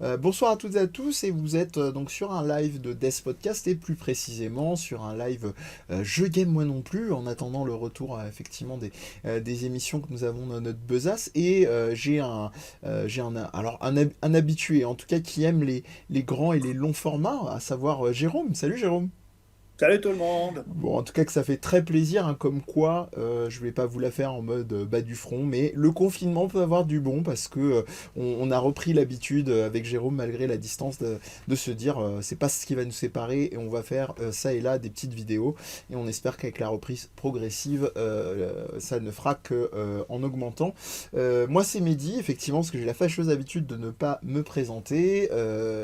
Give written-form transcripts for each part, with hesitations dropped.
Bonsoir à toutes et à tous, et vous êtes donc sur un live de Death Podcast, et plus précisément sur un live Je Game Moi Non Plus, en attendant le retour effectivement des émissions que nous avons dans notre besace. Et j'ai un habitué, en tout cas, qui aime les grands et les longs formats, à savoir Jérôme. Salut Jérôme. Salut tout le monde. Bon, en tout cas que ça fait très plaisir, hein, comme quoi, je vais pas vous la faire en mode bas du front, mais le confinement peut avoir du bon parce que on a repris l'habitude avec Jérôme, malgré la distance, de se dire c'est pas ce qui va nous séparer, et on va faire ça et là des petites vidéos, et on espère qu'avec la reprise progressive, ça ne fera que en augmentant. Moi c'est Mehdi, effectivement, parce que j'ai la fâcheuse habitude de ne pas me présenter,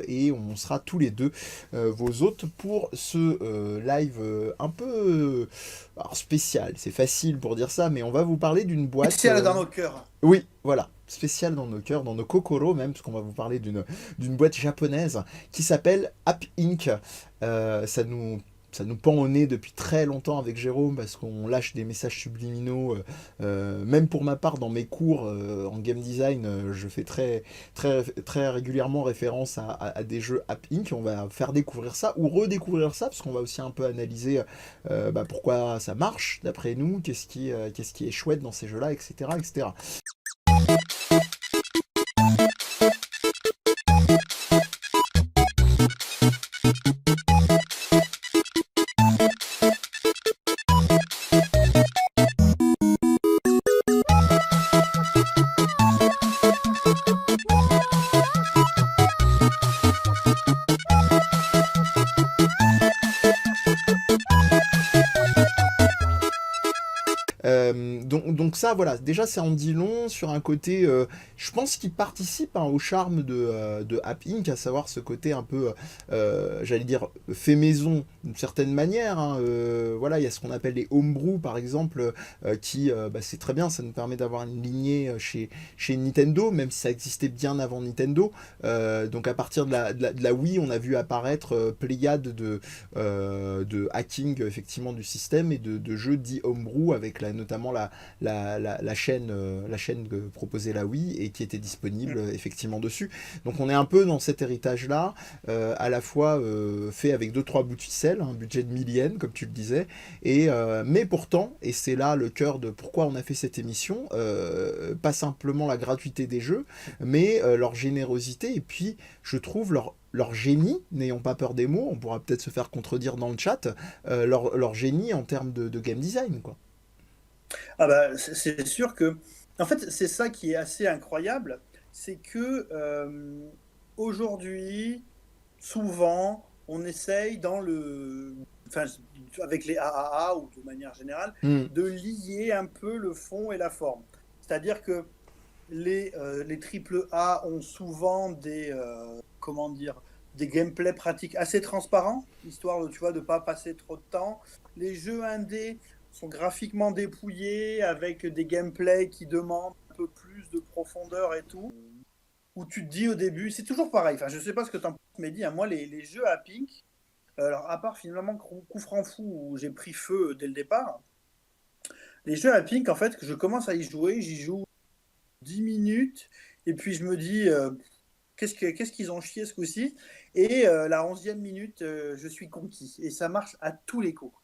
et on sera tous les deux vos hôtes pour ce live un peu alors spécial. C'est facile pour dire ça, mais on va vous parler d'une boîte. Spécial dans nos cœurs. Oui, voilà. Spécial dans nos cœurs, dans nos kokoro même, parce qu'on va vous parler d'une boîte japonaise qui s'appelle App Inc. Ça nous pend au nez depuis très longtemps avec Jérôme, parce qu'on lâche des messages subliminaux. Même pour ma part, dans mes cours en game design, je fais très régulièrement référence à des jeux App Inc. On va faire découvrir ça ou redécouvrir ça, parce qu'on va aussi un peu analyser pourquoi ça marche d'après nous, qu'est-ce qui est chouette dans ces jeux-là, etc., etc. Donc ça, voilà, déjà ça en dit long sur un côté, je pense, qui participe, hein, au charme de App Inc., à savoir ce côté un peu, j'allais dire, fait maison d'une certaine manière, hein. Voilà, il y a ce qu'on appelle les homebrew, par exemple, c'est très bien, ça nous permet d'avoir une lignée chez Nintendo, même si ça existait bien avant Nintendo. Donc à partir de la Wii, on a vu apparaître pléiade de hacking, effectivement, du système, et de jeux dits homebrew, avec notamment la chaîne que proposait la Wii, et qui était disponible effectivement dessus. Donc on est un peu dans cet héritage-là, à la fois fait avec deux trois bouts de ficelle, un budget de millième, comme tu le disais, mais pourtant, et c'est là le cœur de pourquoi on a fait cette émission, pas simplement la gratuité des jeux, mais leur générosité, et puis je trouve leur génie, n'ayons pas peur des mots, on pourra peut-être se faire contredire dans le chat, leur génie en termes de game design, quoi. Ah bah, c'est sûr que, en fait, c'est ça qui est assez incroyable, c'est que aujourd'hui, souvent, on essaye enfin, avec les AAA ou de manière générale, Hmm. de lier un peu le fond et la forme. C'est-à-dire que les triple A ont souvent comment dire, des gameplays pratiques assez transparents, histoire de, tu vois, de pas passer trop de temps. Les jeux indés sont graphiquement dépouillés, avec des gameplays qui demandent un peu plus de profondeur et tout. Où tu te dis au début, c'est toujours pareil. Enfin, je sais pas ce que t'en penses, mais dis, moi, les jeux à Pink, alors à part finalement Coup Franc Fou où j'ai pris feu dès le départ, les jeux à Pink, en fait, que je commence à y jouer, j'y joue 10 minutes, et puis je me dis, qu'est-ce qu'ils ont chié ce coup-ci. Et la 11e minute, je suis conquis. Et ça marche à tous les coups.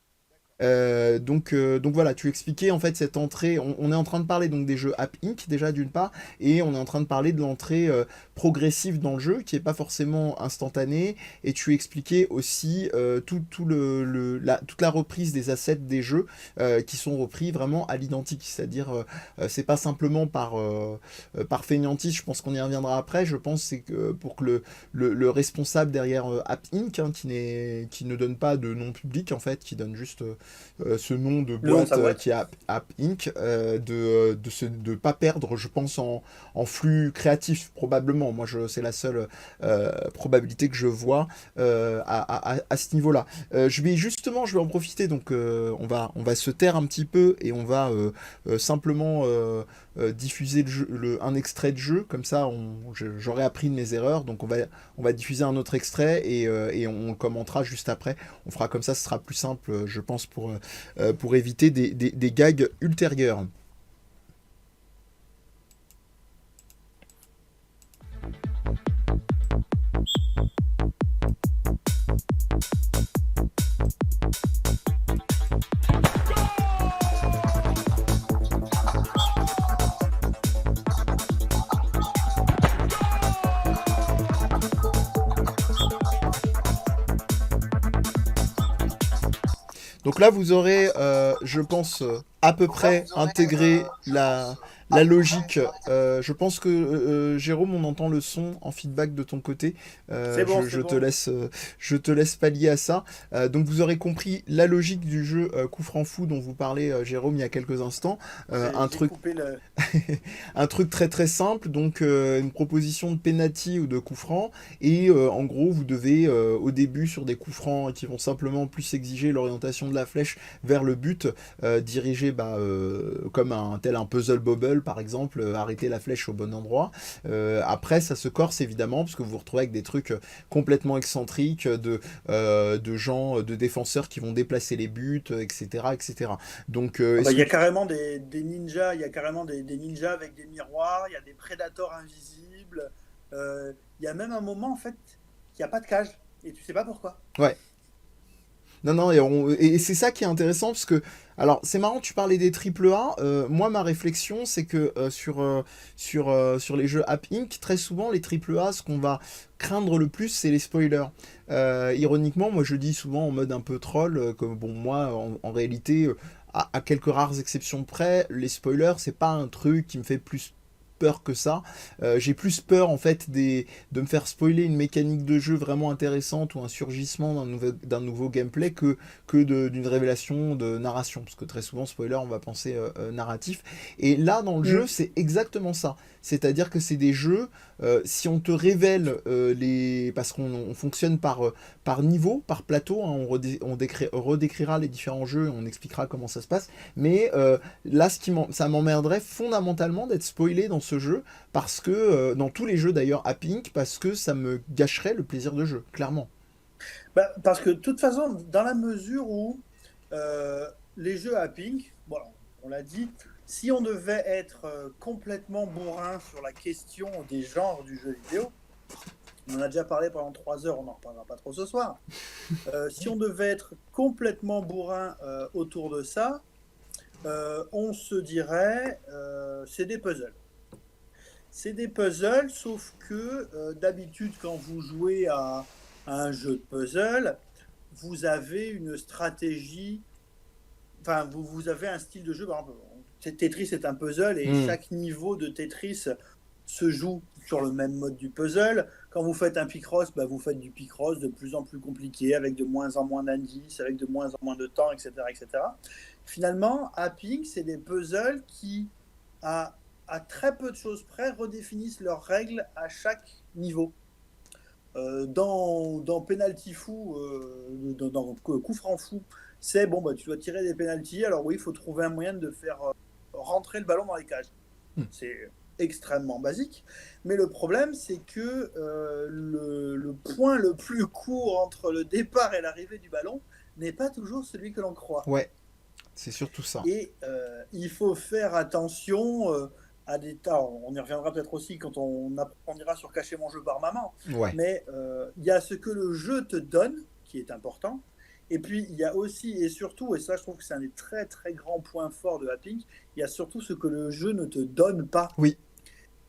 Donc voilà, tu expliquais en fait cette entrée. On est en train de parler donc des jeux App Inc. déjà, d'une part, et on est en train de parler de l'entrée progressive dans le jeu, qui est pas forcément instantanée. Et tu expliquais aussi toute la reprise des assets des jeux, qui sont repris vraiment à l'identique. C'est-à-dire, c'est pas simplement par fainéantise. Je pense qu'on y reviendra après. Je pense c'est que pour que le responsable derrière App Inc., hein, qui ne donne pas de nom public, en fait, qui donne juste ce nom de Le nom de sa boîte, qui boîte. est App Inc., de pas perdre, je pense, en flux créatif, probablement. Moi, c'est la seule probabilité que je vois à ce niveau-là. Je vais en profiter, donc on va se taire un petit peu, et on va simplement diffuser un extrait de jeu, comme ça j'aurai appris de mes erreurs, donc on va diffuser un autre extrait, et on commentera juste après. On fera comme ça, ce sera plus simple, je pense, pour éviter des gags ultérieurs. Donc là, vous aurez, je pense, à peu près intégré la logique. Je pense que Jérôme, on entend le son en feedback de ton côté. C'est bon, c'est bon. Je te laisse pallier à ça. Donc vous aurez compris la logique du jeu coup franc fou dont vous parlez, Jérôme, il y a quelques instants. Un J'ai truc coupé le. un truc très très simple, donc une proposition de penalty ou de coup franc, et en gros vous devez au début sur des coups francs qui vont simplement plus exiger l'orientation de la flèche vers le but, diriger comme un puzzle bobble par exemple, arrêter la flèche au bon endroit. Après ça se corse évidemment parce que vous vous retrouvez avec des trucs complètement excentriques de gens, de défenseurs qui vont déplacer les buts, etc. etc. Donc Ah bah, est-ce il y que a carrément des ninjas, il y a carrément des ninjas avec des miroirs, il y a des prédateurs invisibles. Il y a même un moment en fait qu'il n'y a pas de cage et tu sais pas pourquoi. ouais. Non, non, et c'est ça qui est intéressant parce que, alors c'est marrant, tu parlais des triple A. Moi, ma réflexion, c'est que sur les jeux App Inc., très souvent, les triple A, ce qu'on va craindre le plus, c'est les spoilers. Ironiquement, moi je dis souvent en mode un peu troll, que bon, moi, en réalité, à quelques rares exceptions près, les spoilers, c'est pas un truc qui me fait plus peur que ça. J'ai plus peur en fait de me faire spoiler une mécanique de jeu vraiment intéressante ou un surgissement d'un nouveau gameplay d'une révélation de narration. Parce que très souvent, spoiler, on va penser narratif. Et là, dans le jeu, Mm. c'est exactement ça. C'est-à-dire que c'est des jeux, si on te révèle les... Parce qu'on fonctionne par niveau, par plateau, hein, redécrira les différents jeux, on expliquera comment ça se passe. Mais là, ça m'emmerderait fondamentalement d'être spoilé dans ce jeu, parce que, dans tous les jeux d'ailleurs à Pink, parce que ça me gâcherait le plaisir de jeu, clairement. Bah, parce que de toute façon, dans la mesure où euh, les jeux à ping, bon, on l'a dit, si on devait être complètement bourrin sur la question des genres du jeu vidéo, on en a déjà parlé pendant 3 heures, on n'en reparlera pas trop ce soir. Si on devait être complètement bourrin autour de ça, on se dirait c'est des puzzles. C'est des puzzles, sauf que d'habitude, quand vous jouez à un jeu de puzzle, vous avez une stratégie, enfin, vous avez un style de jeu. Par exemple, Tetris est un puzzle et Hmm. chaque niveau de Tetris se joue sur le même mode du puzzle. Quand vous faites un Picross, bah, vous faites du Picross de plus en plus compliqué, avec de moins en moins d'indices, avec de moins en moins de temps, etc. etc. Finalement, Ping, c'est des puzzles qui, à très peu de choses près, redéfinissent leurs règles à chaque niveau. Dans Penalty Fou, dans Coup Franc Fou, c'est bon, bah, tu dois tirer des penalties. Alors oui, il faut trouver un moyen de faire rentrer le ballon dans les cages. Hmm. C'est extrêmement basique. Mais le problème, c'est que le point le plus court entre le départ et l'arrivée du ballon n'est pas toujours celui que l'on croit. Ouais, c'est surtout ça. Et il faut faire attention à des tas. On y reviendra peut-être aussi quand on apprendra sur cacher mon jeu par maman. Ouais. Mais il y a ce que le jeu te donne, qui est important. Et puis il y a aussi et surtout, et ça je trouve que c'est un des très très grands points forts de Happing, il y a surtout ce que le jeu ne te donne pas. Oui.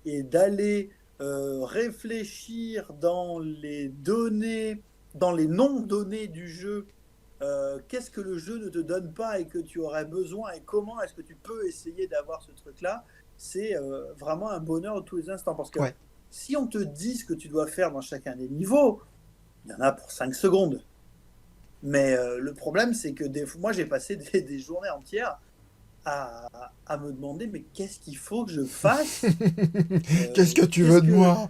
Et d'aller réfléchir dans les données, dans les non-données du jeu, qu'est-ce que le jeu ne te donne pas et que tu aurais besoin et comment est-ce que tu peux essayer d'avoir ce truc-là, c'est vraiment un bonheur de tous les instants. Parce que Ouais. si on te dit ce que tu dois faire dans chacun des niveaux, il y en a pour 5 secondes. Mais le problème, c'est que moi, j'ai passé des journées entières à me demander, mais qu'est-ce qu'il faut que je fasse Qu'est-ce que tu veux Qu'est-ce de que moi?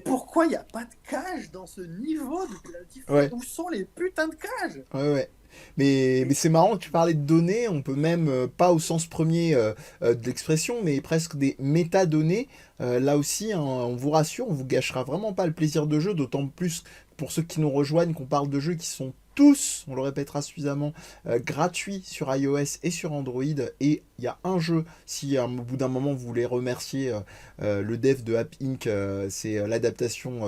pourquoi il n'y a pas de cage dans ce niveau de penalty foot? Ouais. Où sont les putains de cages? Ouais, ouais. Mais c'est marrant que tu parlais de données, on peut même, pas au sens premier de l'expression, mais presque des métadonnées. Là aussi, hein, on vous rassure, on vous gâchera vraiment pas le plaisir de jeu, d'autant plus pour ceux qui nous rejoignent qu'on parle de jeux qui sont tous, on le répétera suffisamment, gratuits sur iOS et sur Android. Et il y a un jeu, si au bout d'un moment vous voulez remercier le dev de App Inc., c'est l'adaptation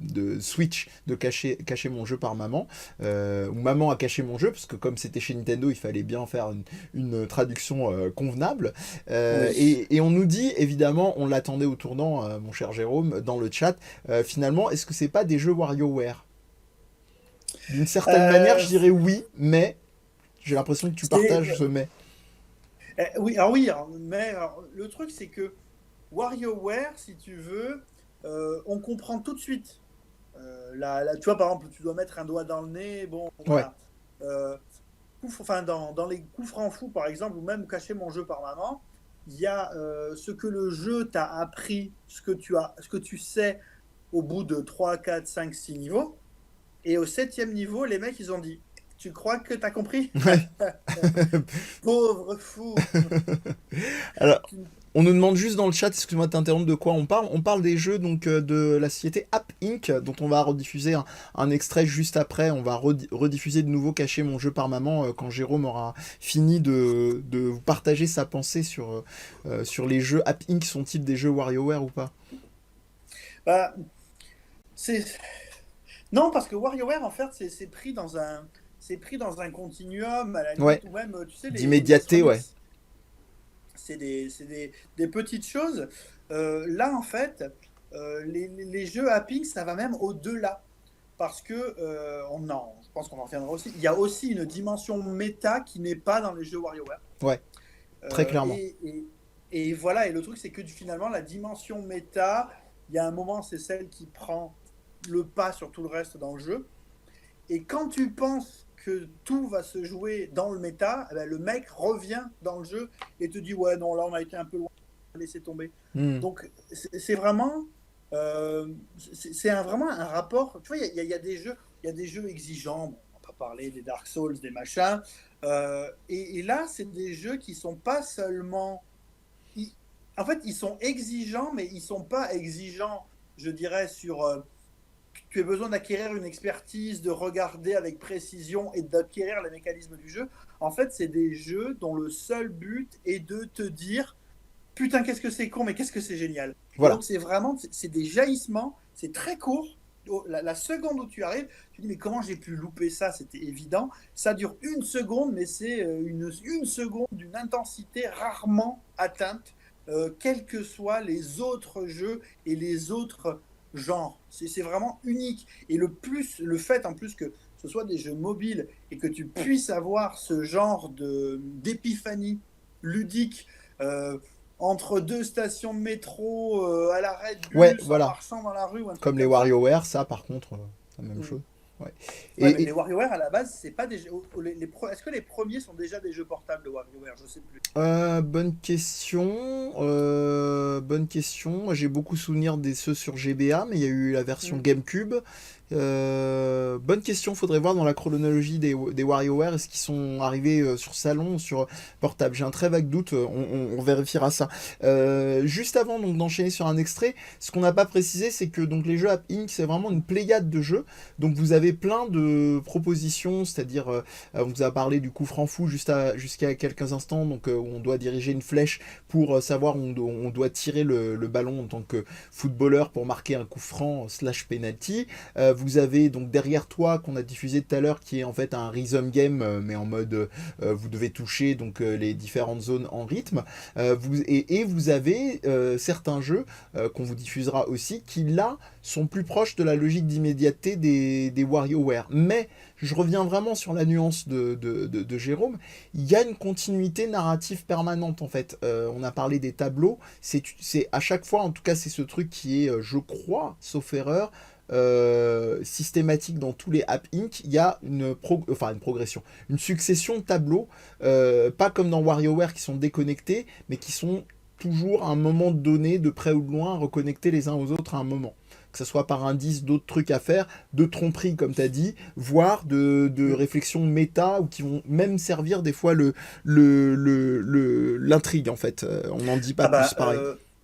de Switch de cacher mon jeu par maman. Où maman a caché mon jeu, parce que comme c'était chez Nintendo, il fallait bien faire une traduction convenable. Oui. Et on nous dit, évidemment, on l'attendait au tournant, mon cher Jérôme, dans le chat, finalement, est-ce que c'est pas des jeux WarioWare? D'une certaine manière, Euh, je dirais oui, mais j'ai l'impression que tu c'est, partages ce mais. oui, alors, mais alors, le truc, c'est que WarioWare, si tu veux, on comprend tout de suite. Tu vois, par exemple, tu dois mettre un doigt dans le nez, bon, Ouais, voilà. Euh, enfin, dans les coups francs fous, par exemple, ou même cacher mon jeu par maman, il y a ce que le jeu t'a appris, ce que tu sais au bout de 3 4 5 6 niveaux. Et au septième niveau, les mecs, ils ont dit, tu crois que t'as compris? ouais. Pauvre fou. Alors, Tu- on nous demande juste dans le chat, excuse-moi de t'interrompre, de quoi on parle. On parle des jeux donc de la société App Inc. Dont on va rediffuser un extrait juste après. On va rediffuser de nouveau Cacher mon jeu par maman quand Jérôme aura fini de vous partager sa pensée sur les jeux App Inc. Sont-ils des jeux WarioWare ou pas? Bah, c'est non, parce que WarioWare, en fait, c'est pris dans un continuum, à la Ouais, limite, ou même, tu sais, les d'immédiateté, ouais. Gastromix, des petites choses. Là, en fait, les jeux Happing, ça va même au-delà. Parce que, je pense qu'on en reviendra aussi, il y a aussi une dimension méta qui n'est pas dans les jeux WarioWare. Ouais, très Euh, clairement. et, et, et voilà, et le truc, c'est que finalement, la dimension méta, il y a un moment, c'est celle qui prend le pas sur tout le reste dans le jeu. Et quand tu penses que tout va se jouer dans le méta, eh ben, le mec revient dans le jeu et te dit ouais non là on a été un peu loin, laisser tomber. Hmm. Donc c'est vraiment vraiment un rapport. Tu vois il y a des jeux exigeants. Bon, on va pas parler des Dark Souls des machins. Et là c'est des jeux qui sont pas seulement ils- en fait ils sont exigeants mais ils sont pas exigeants je dirais sur tu as besoin d'acquérir une expertise, de regarder avec précision et d'acquérir les mécanismes du jeu. En fait, c'est des jeux dont le seul but est de te dire putain, qu'est-ce que c'est con, mais qu'est-ce que c'est génial. Et Voilà. donc, c'est vraiment, c'est des jaillissements, c'est très court. La seconde où tu arrives, tu dis mais comment j'ai pu louper ça? C'était évident. Ça dure une seconde, mais c'est une seconde d'une intensité rarement atteinte, quels que soient les autres jeux et les autres genres. C'est vraiment unique. Et le fait en plus que ce soit des jeux mobiles et que tu puisses avoir ce genre d'épiphanie ludique euh, entre deux stations de métro, à l'arrêt de Ouais, bus, en voilà. marchant dans la rue ou un truc Comme les comme ça. WarioWare, ça par contre, c'est la même Mm. chose. Ouais. Ouais, mais Et, les WarioWare à la base, c'est pas des jeux. Est-ce que les premiers sont déjà des jeux portables de WarioWare? Je sais plus. bonne question. Bonne question. Moi, j'ai beaucoup souvenir des ceux sur GBA, mais il y a eu la version Mm. GameCube. Bonne question. Faudrait voir dans la chronologie des WarioWare est-ce qu'ils sont arrivés sur salon ou sur portable. J'ai un très vague doute. On vérifiera ça. Juste avant donc d'enchaîner sur un extrait, ce qu'on n'a pas précisé, c'est que donc les jeux App Inc. C'est vraiment une pléiade de jeux. Donc vous avez plein de propositions, c'est-à-dire on vous a parlé du coup franc fou jusqu'à quelques instants, donc où on doit diriger une flèche pour savoir où on doit tirer le ballon en tant que footballeur pour marquer un coup franc slash penalty. Vous avez donc derrière toi qu'on a diffusé tout à l'heure qui est en fait un rhythm game mais en mode vous devez toucher donc les différentes zones en rythme. Et vous avez certains jeux qu'on vous diffusera aussi qui là sont plus proches de la logique d'immédiateté des WarioWare. Mais je reviens vraiment sur la nuance de Jérôme, il y a une continuité narrative permanente en fait. On a parlé des tableaux, c'est à chaque fois, en tout cas c'est ce truc qui est, je crois, sauf erreur, systématique dans tous les App Inc. Il y a une progression, une succession de tableaux, pas comme dans WarioWare qui sont déconnectés, mais qui sont toujours à un moment donné, de près ou de loin, reconnectés les uns aux autres à un moment. Que ce soit par indice d'autres trucs à faire, de tromperie comme tu as dit, voire de Mm. réflexions méta ou qui vont même servir des fois l'intrigue en fait. On n'en dit pas Ah plus bah, pareil.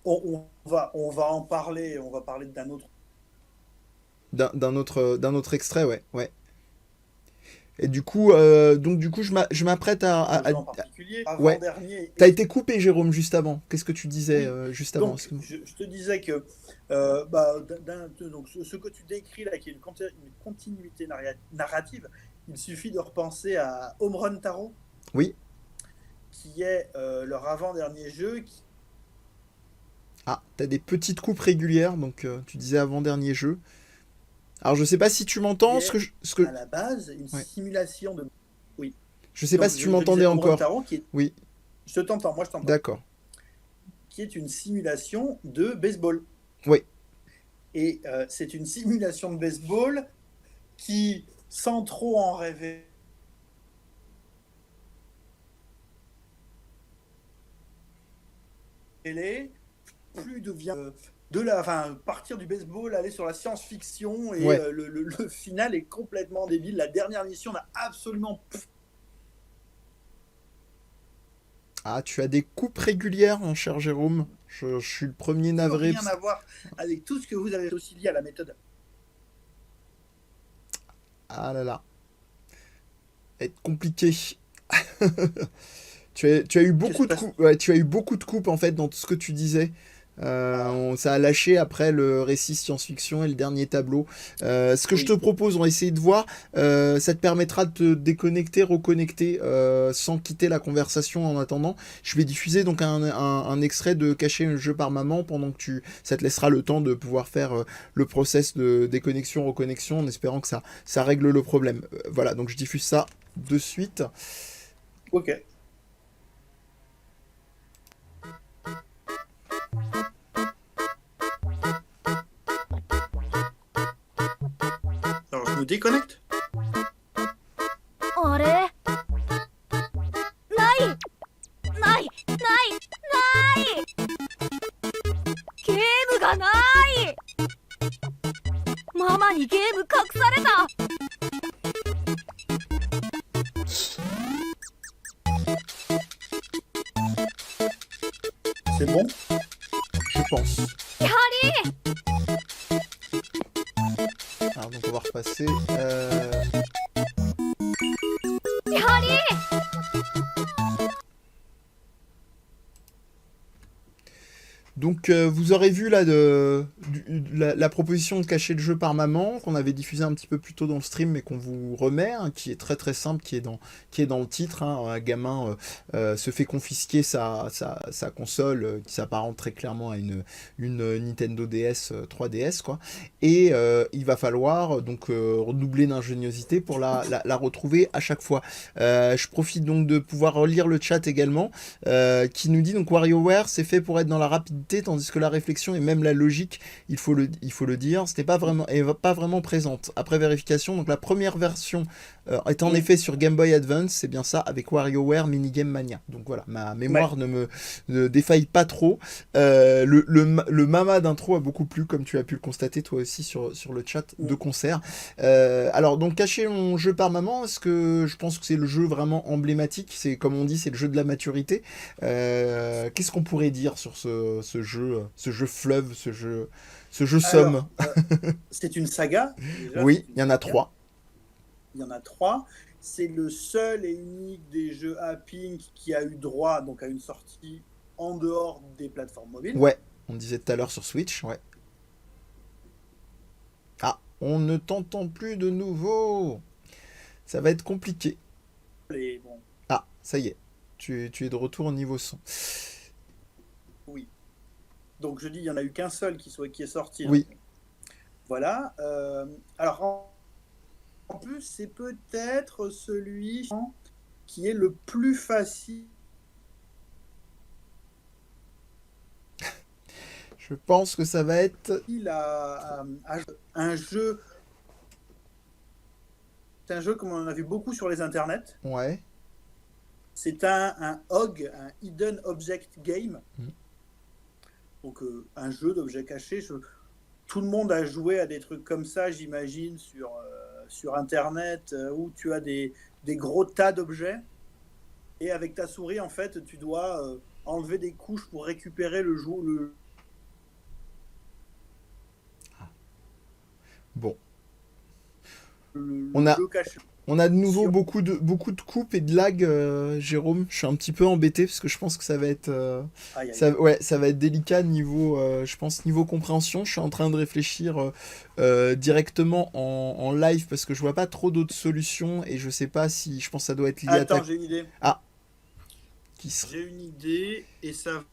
on va en parler. On va parler d'un autre D'un autre extrait, ouais. Ouais. Et du coup je m'apprête jeu en particulier. Ouais. Avant-dernier. T'as été coupé, Jérôme, juste avant. Qu'est-ce que tu disais Oui. juste avant? Donc, Excuse-moi. je te disais que bah, donc, ce que tu décris là, qui est une continuité narrative, il suffit de repenser à Home Run Taro, Oui. qui est leur avant-dernier jeu. Ah, t'as des petites coupes régulières, donc tu disais avant-dernier jeu. Alors je sais pas si tu m'entends, Qui est à la base une ouais. simulation de... Oui. Je sais pas Donc, si tu je m'entendais disais Ouran encore. Tarot, qui est... Oui, Je t'entends, moi je t'entends. d'accord. Qui est une simulation de baseball. Oui, Et c'est une simulation de baseball qui, sans trop en rêver, plus devient enfin, partir du baseball, aller sur la science-fiction, et ouais. le final est complètement débile. La dernière mission n'a absolument Ah, tu as des coupes régulières, mon cher Jérôme. Je suis le premier plus navré. rien à voir avec tout ce que vous avez aussi lié à la méthode. Ah là là, être compliqué. Tu as eu Qu'est-ce qui beaucoup se de passe? coupes, ouais, tu as eu beaucoup de coupes en fait dans tout ce que tu disais. Ah, Ça a lâché après le récit science-fiction et le dernier tableau. Ce que je te oui, propose, on va essayer de voir. Ça te permettra de te déconnecter, reconnecter sans quitter la conversation en attendant. Je vais diffuser donc un extrait de Cacher un jeu par maman pendant que ça te laissera le temps de pouvoir faire le process de déconnexion, reconnexion en espérant que ça règle le problème. Voilà, donc je diffuse ça de suite. ok. Alors je me déconnecte. あれないないゲームがない。ママにゲーム隠された。C'est bon? Je pense. やはり Alors donc on va repasser. やはり Donc vous aurez vu là la proposition de cacher le jeu par maman qu'on avait diffusé un petit peu plus tôt dans le stream mais qu'on vous remet, hein, qui est très très simple, qui est dans le titre, hein. Un gamin se fait confisquer sa console qui s'apparente très clairement à une Nintendo DS 3DS quoi, et il va falloir donc redoubler d'ingéniosité pour la retrouver à chaque fois. Je profite donc de pouvoir relire le chat également, qui nous dit donc WarioWare c'est fait pour être dans la rapidité, tandis que la réflexion et même la logique, il faut le dire, c'était pas vraiment présente. Après vérification, donc la première version est en effet sur Game Boy Advance, c'est bien ça, avec WarioWare Minigame Mania. Donc voilà, ma mémoire ne défaille pas trop. Le mama d'intro a beaucoup plu, comme tu as pu le constater toi aussi sur le chat de concert. Alors donc cacher mon jeu par maman, est-ce que je pense que c'est le jeu vraiment emblématique, c'est comme on dit, c'est le jeu de la maturité. Qu'est-ce qu'on pourrait dire sur ce jeu fleuve, ce jeu somme? Alors, c'est une saga. Déjà, Oui, c'est une il y en a saga. 3. Il y en a 3. C'est le seul et unique des jeux Pink qui a eu droit donc à une sortie en dehors des plateformes mobiles. Ouais, on disait tout à l'heure sur Switch, ouais. Ah, on ne t'entend plus de nouveau. Ça va être compliqué. Et bon, Ah, ça y est. Tu es de retour au niveau son. oui. Donc je dis, il n'y en a eu qu'un seul qui est sorti. Oui. Donc, voilà. Alors en plus, c'est peut-être celui qui est le plus facile. Je pense que ça va être... Un jeu. C'est un jeu comme on en a vu beaucoup sur les internets. Ouais. C'est un HOG, un Hidden Object Game. Donc un jeu d'objets cachés. Tout le monde a joué à des trucs comme ça, j'imagine, sur internet, où tu as des gros tas d'objets. Et avec ta souris, en fait, tu dois enlever des couches pour récupérer le jeu. Bon. Le jeu caché. On a de nouveau beaucoup de coupes et de lag, Jérôme. Je suis un petit peu embêté parce que je pense que ça va être, ça va être délicat niveau, je pense niveau compréhension. Je suis en train de réfléchir directement en live parce que je vois pas trop d'autres solutions et je sais pas si, je pense que ça doit être lié à ta... Attends, j'ai une idée. Ah. J'ai une idée et ça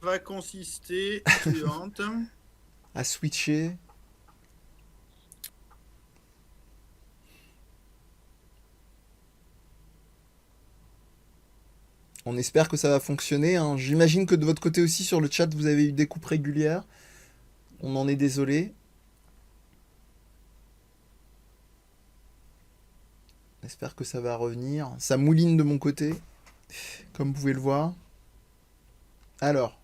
va consister à switcher. On espère que ça va fonctionner, hein. J'imagine que de votre côté aussi, sur le chat, vous avez eu des coupes régulières. On en est désolé. J'espère que ça va revenir. Ça mouline de mon côté, comme vous pouvez le voir. Alors,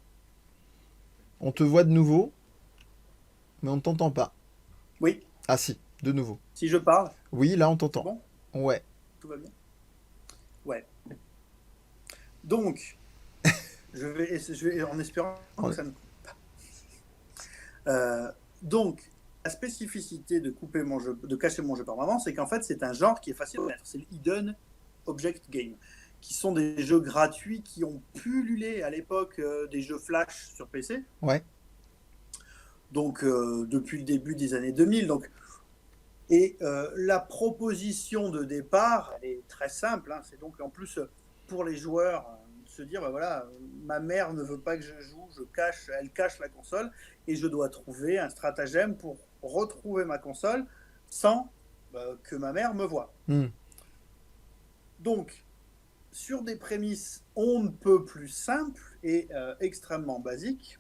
on te voit de nouveau, mais on ne t'entend pas. Oui, Ah si, de nouveau. si je parle, Oui, là on c'est t'entend. bon, Ouais. tout va bien. Ouais. Donc, je vais en espérant que ça ne coupe pas. Donc, la spécificité de couper mon jeu, de cacher mon jeu par moment, c'est qu'en fait, c'est un genre qui est facile à mettre. C'est le hidden object game, qui sont des jeux gratuits qui ont pullulé à l'époque des jeux flash sur PC. Ouais. Donc, depuis le début des années 2000. Donc, et la proposition de départ, elle est très simple, hein. C'est donc en plus pour les joueurs de se dire, bah voilà, ma mère ne veut pas que je joue, elle cache la console et je dois trouver un stratagème pour retrouver ma console sans que ma mère me voie. Donc, sur des prémices on ne peut plus simples et extrêmement basiques,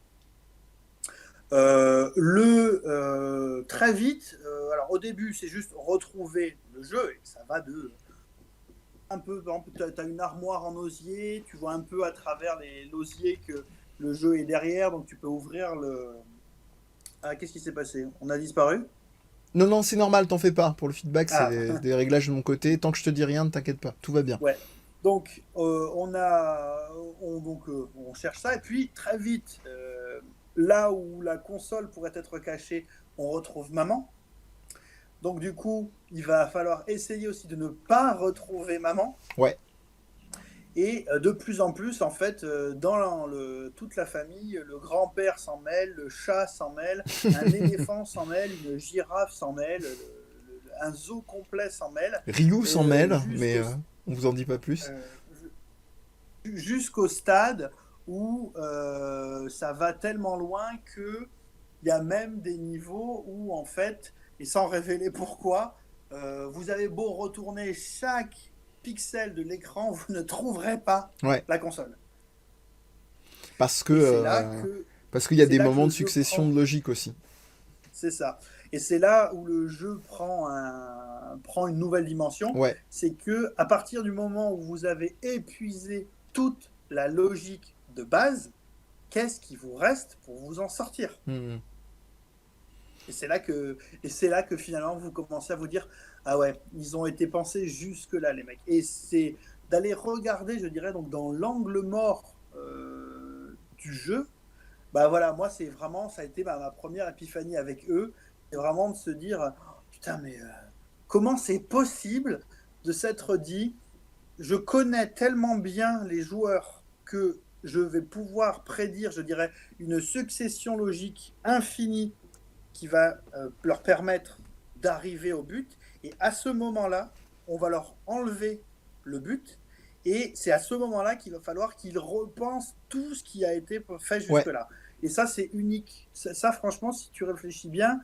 très vite, alors au début c'est juste retrouver le jeu et ça va de un peu, par exemple, tu as une armoire en osier, tu vois un peu à travers l'osier que le jeu est derrière, donc tu peux ouvrir le... Ah, qu'est-ce qui s'est passé? On a disparu? Non, non, c'est normal, t'en fais pas. Pour le feedback, c'est Ah, des réglages de mon côté. Tant que je te dis rien, ne t'inquiète pas, tout va bien. ouais. Donc on cherche ça et puis très vite, là où la console pourrait être cachée, on retrouve maman. Donc du coup, il va falloir essayer aussi de ne pas retrouver maman. Ouais. Et de plus en plus, en fait, toute la famille, le grand-père s'en mêle, le chat s'en mêle, un éléphant s'en mêle, une girafe s'en mêle, un zoo complet s'en mêle. Ryu s'en mêle, mais jusqu'au on vous en dit pas plus. jusqu'au stade où ça va tellement loin que il y a même des niveaux où, en fait, et sans révéler pourquoi, vous avez beau retourner chaque pixel de l'écran, vous ne trouverez pas Ouais. la console. Parce Et que c'est là que parce qu'il y a c'est des là que moments le de jeu succession prend- de logique aussi. C'est ça. Et c'est là où le jeu prend une nouvelle dimension. Ouais. C'est que à partir du moment où vous avez épuisé toute la logique de base, qu'est-ce qui vous reste pour vous en sortir? Mhm. Et c'est là que finalement vous commencez à vous dire, ah ouais, ils ont été pensés jusque là les mecs. Et c'est d'aller regarder, je dirais, donc dans l'angle mort du jeu. Bah voilà, moi c'est vraiment, ça a été ma première épiphanie avec eux. C'est vraiment de se dire, putain mais comment c'est possible de s'être dit, je connais tellement bien les joueurs que je vais pouvoir prédire, je dirais, une succession logique infinie qui va leur permettre d'arriver au but. Et à ce moment-là, on va leur enlever le but. Et c'est à ce moment-là qu'il va falloir qu'ils repensent tout ce qui a été fait Ouais. jusque-là. Et ça, c'est unique. Ça, franchement, si tu réfléchis bien,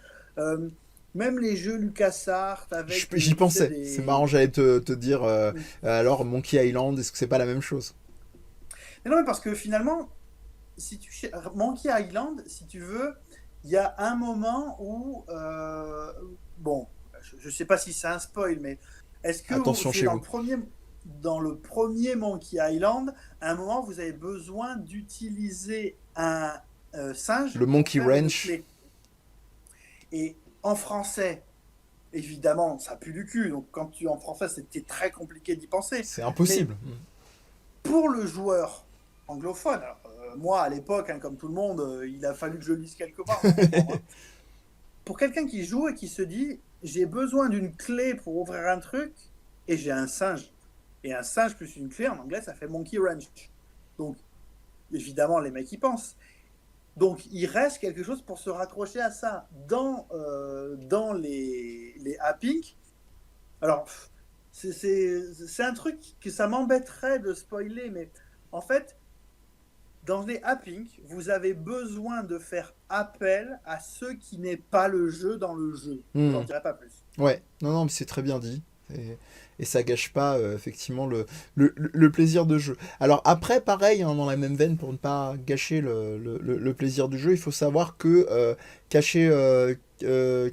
même les jeux LucasArts avec... J'y pensais. C'est marrant, j'allais te dire. Alors, Monkey Island, est-ce que c'est pas la même chose? Mais non, mais parce que finalement, Monkey Island, si tu veux, il y a un moment où... bon, je ne sais pas si c'est un spoil, mais est-ce que Attention c'est chez vous. dans le premier Monkey Island, à un moment, vous avez besoin d'utiliser un singe Le pour Monkey faire une Wrench. clé. Et en français, évidemment, ça pue du cul. Donc en français, c'était très compliqué d'y penser. C'est impossible. Pour le joueur anglophone, alors, moi à l'époque, hein, comme tout le monde, il a fallu que je lise quelque part. Hein. Pour quelqu'un qui joue et qui se dit, j'ai besoin d'une clé pour ouvrir un truc et j'ai un singe. Et un singe plus une clé, en anglais, ça fait Monkey Wrench. Donc, évidemment, les mecs y pensent. Donc, il reste quelque chose pour se raccrocher à ça. Dans les Happink, alors, c'est un truc que ça m'embêterait de spoiler, mais en fait, dans les Happink, vous avez besoin de faire appel à ce qui n'est pas le jeu dans le jeu. Je n'en dirai pas plus. Ouais, non, non, mais c'est très bien dit. et ça gâche pas effectivement le plaisir de jeu. Alors après, pareil, hein, dans la même veine, pour ne pas gâcher le plaisir du jeu, il faut savoir que cacher,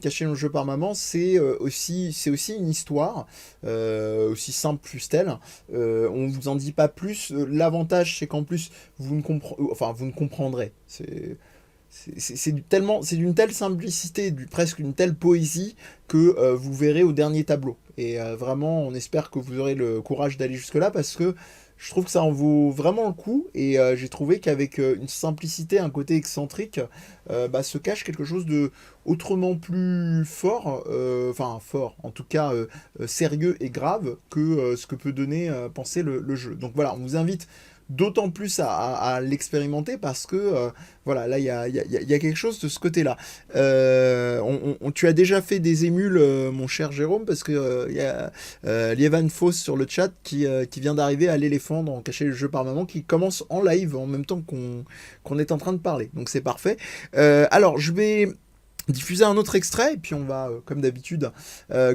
cacher le jeu par maman, c'est aussi une histoire, aussi simple fût-elle. On vous en dit pas plus. L'avantage, c'est qu'en plus, vous ne comprendrez. C'est d'une telle simplicité, presque une telle poésie que vous verrez au dernier tableau. Et vraiment, on espère que vous aurez le courage d'aller jusque-là parce que je trouve que ça en vaut vraiment le coup. Et j'ai trouvé qu'avec une simplicité, un côté excentrique, se cache quelque chose de autrement plus fort, enfin fort, en tout cas sérieux et grave que ce que peut donner penser le jeu. Donc voilà, on vous invite d'autant plus à l'expérimenter parce que voilà, là il y a quelque chose de ce côté-là. Tu as déjà fait des émules, mon cher Jérôme, parce que il y a Lievan Foss sur le chat qui vient d'arriver à l'éléphant dans Cacher le jeu par maman, qui commence en live en même temps qu'on est en train de parler. Donc c'est parfait. Alors je vais diffuser un autre extrait et puis on va comme d'habitude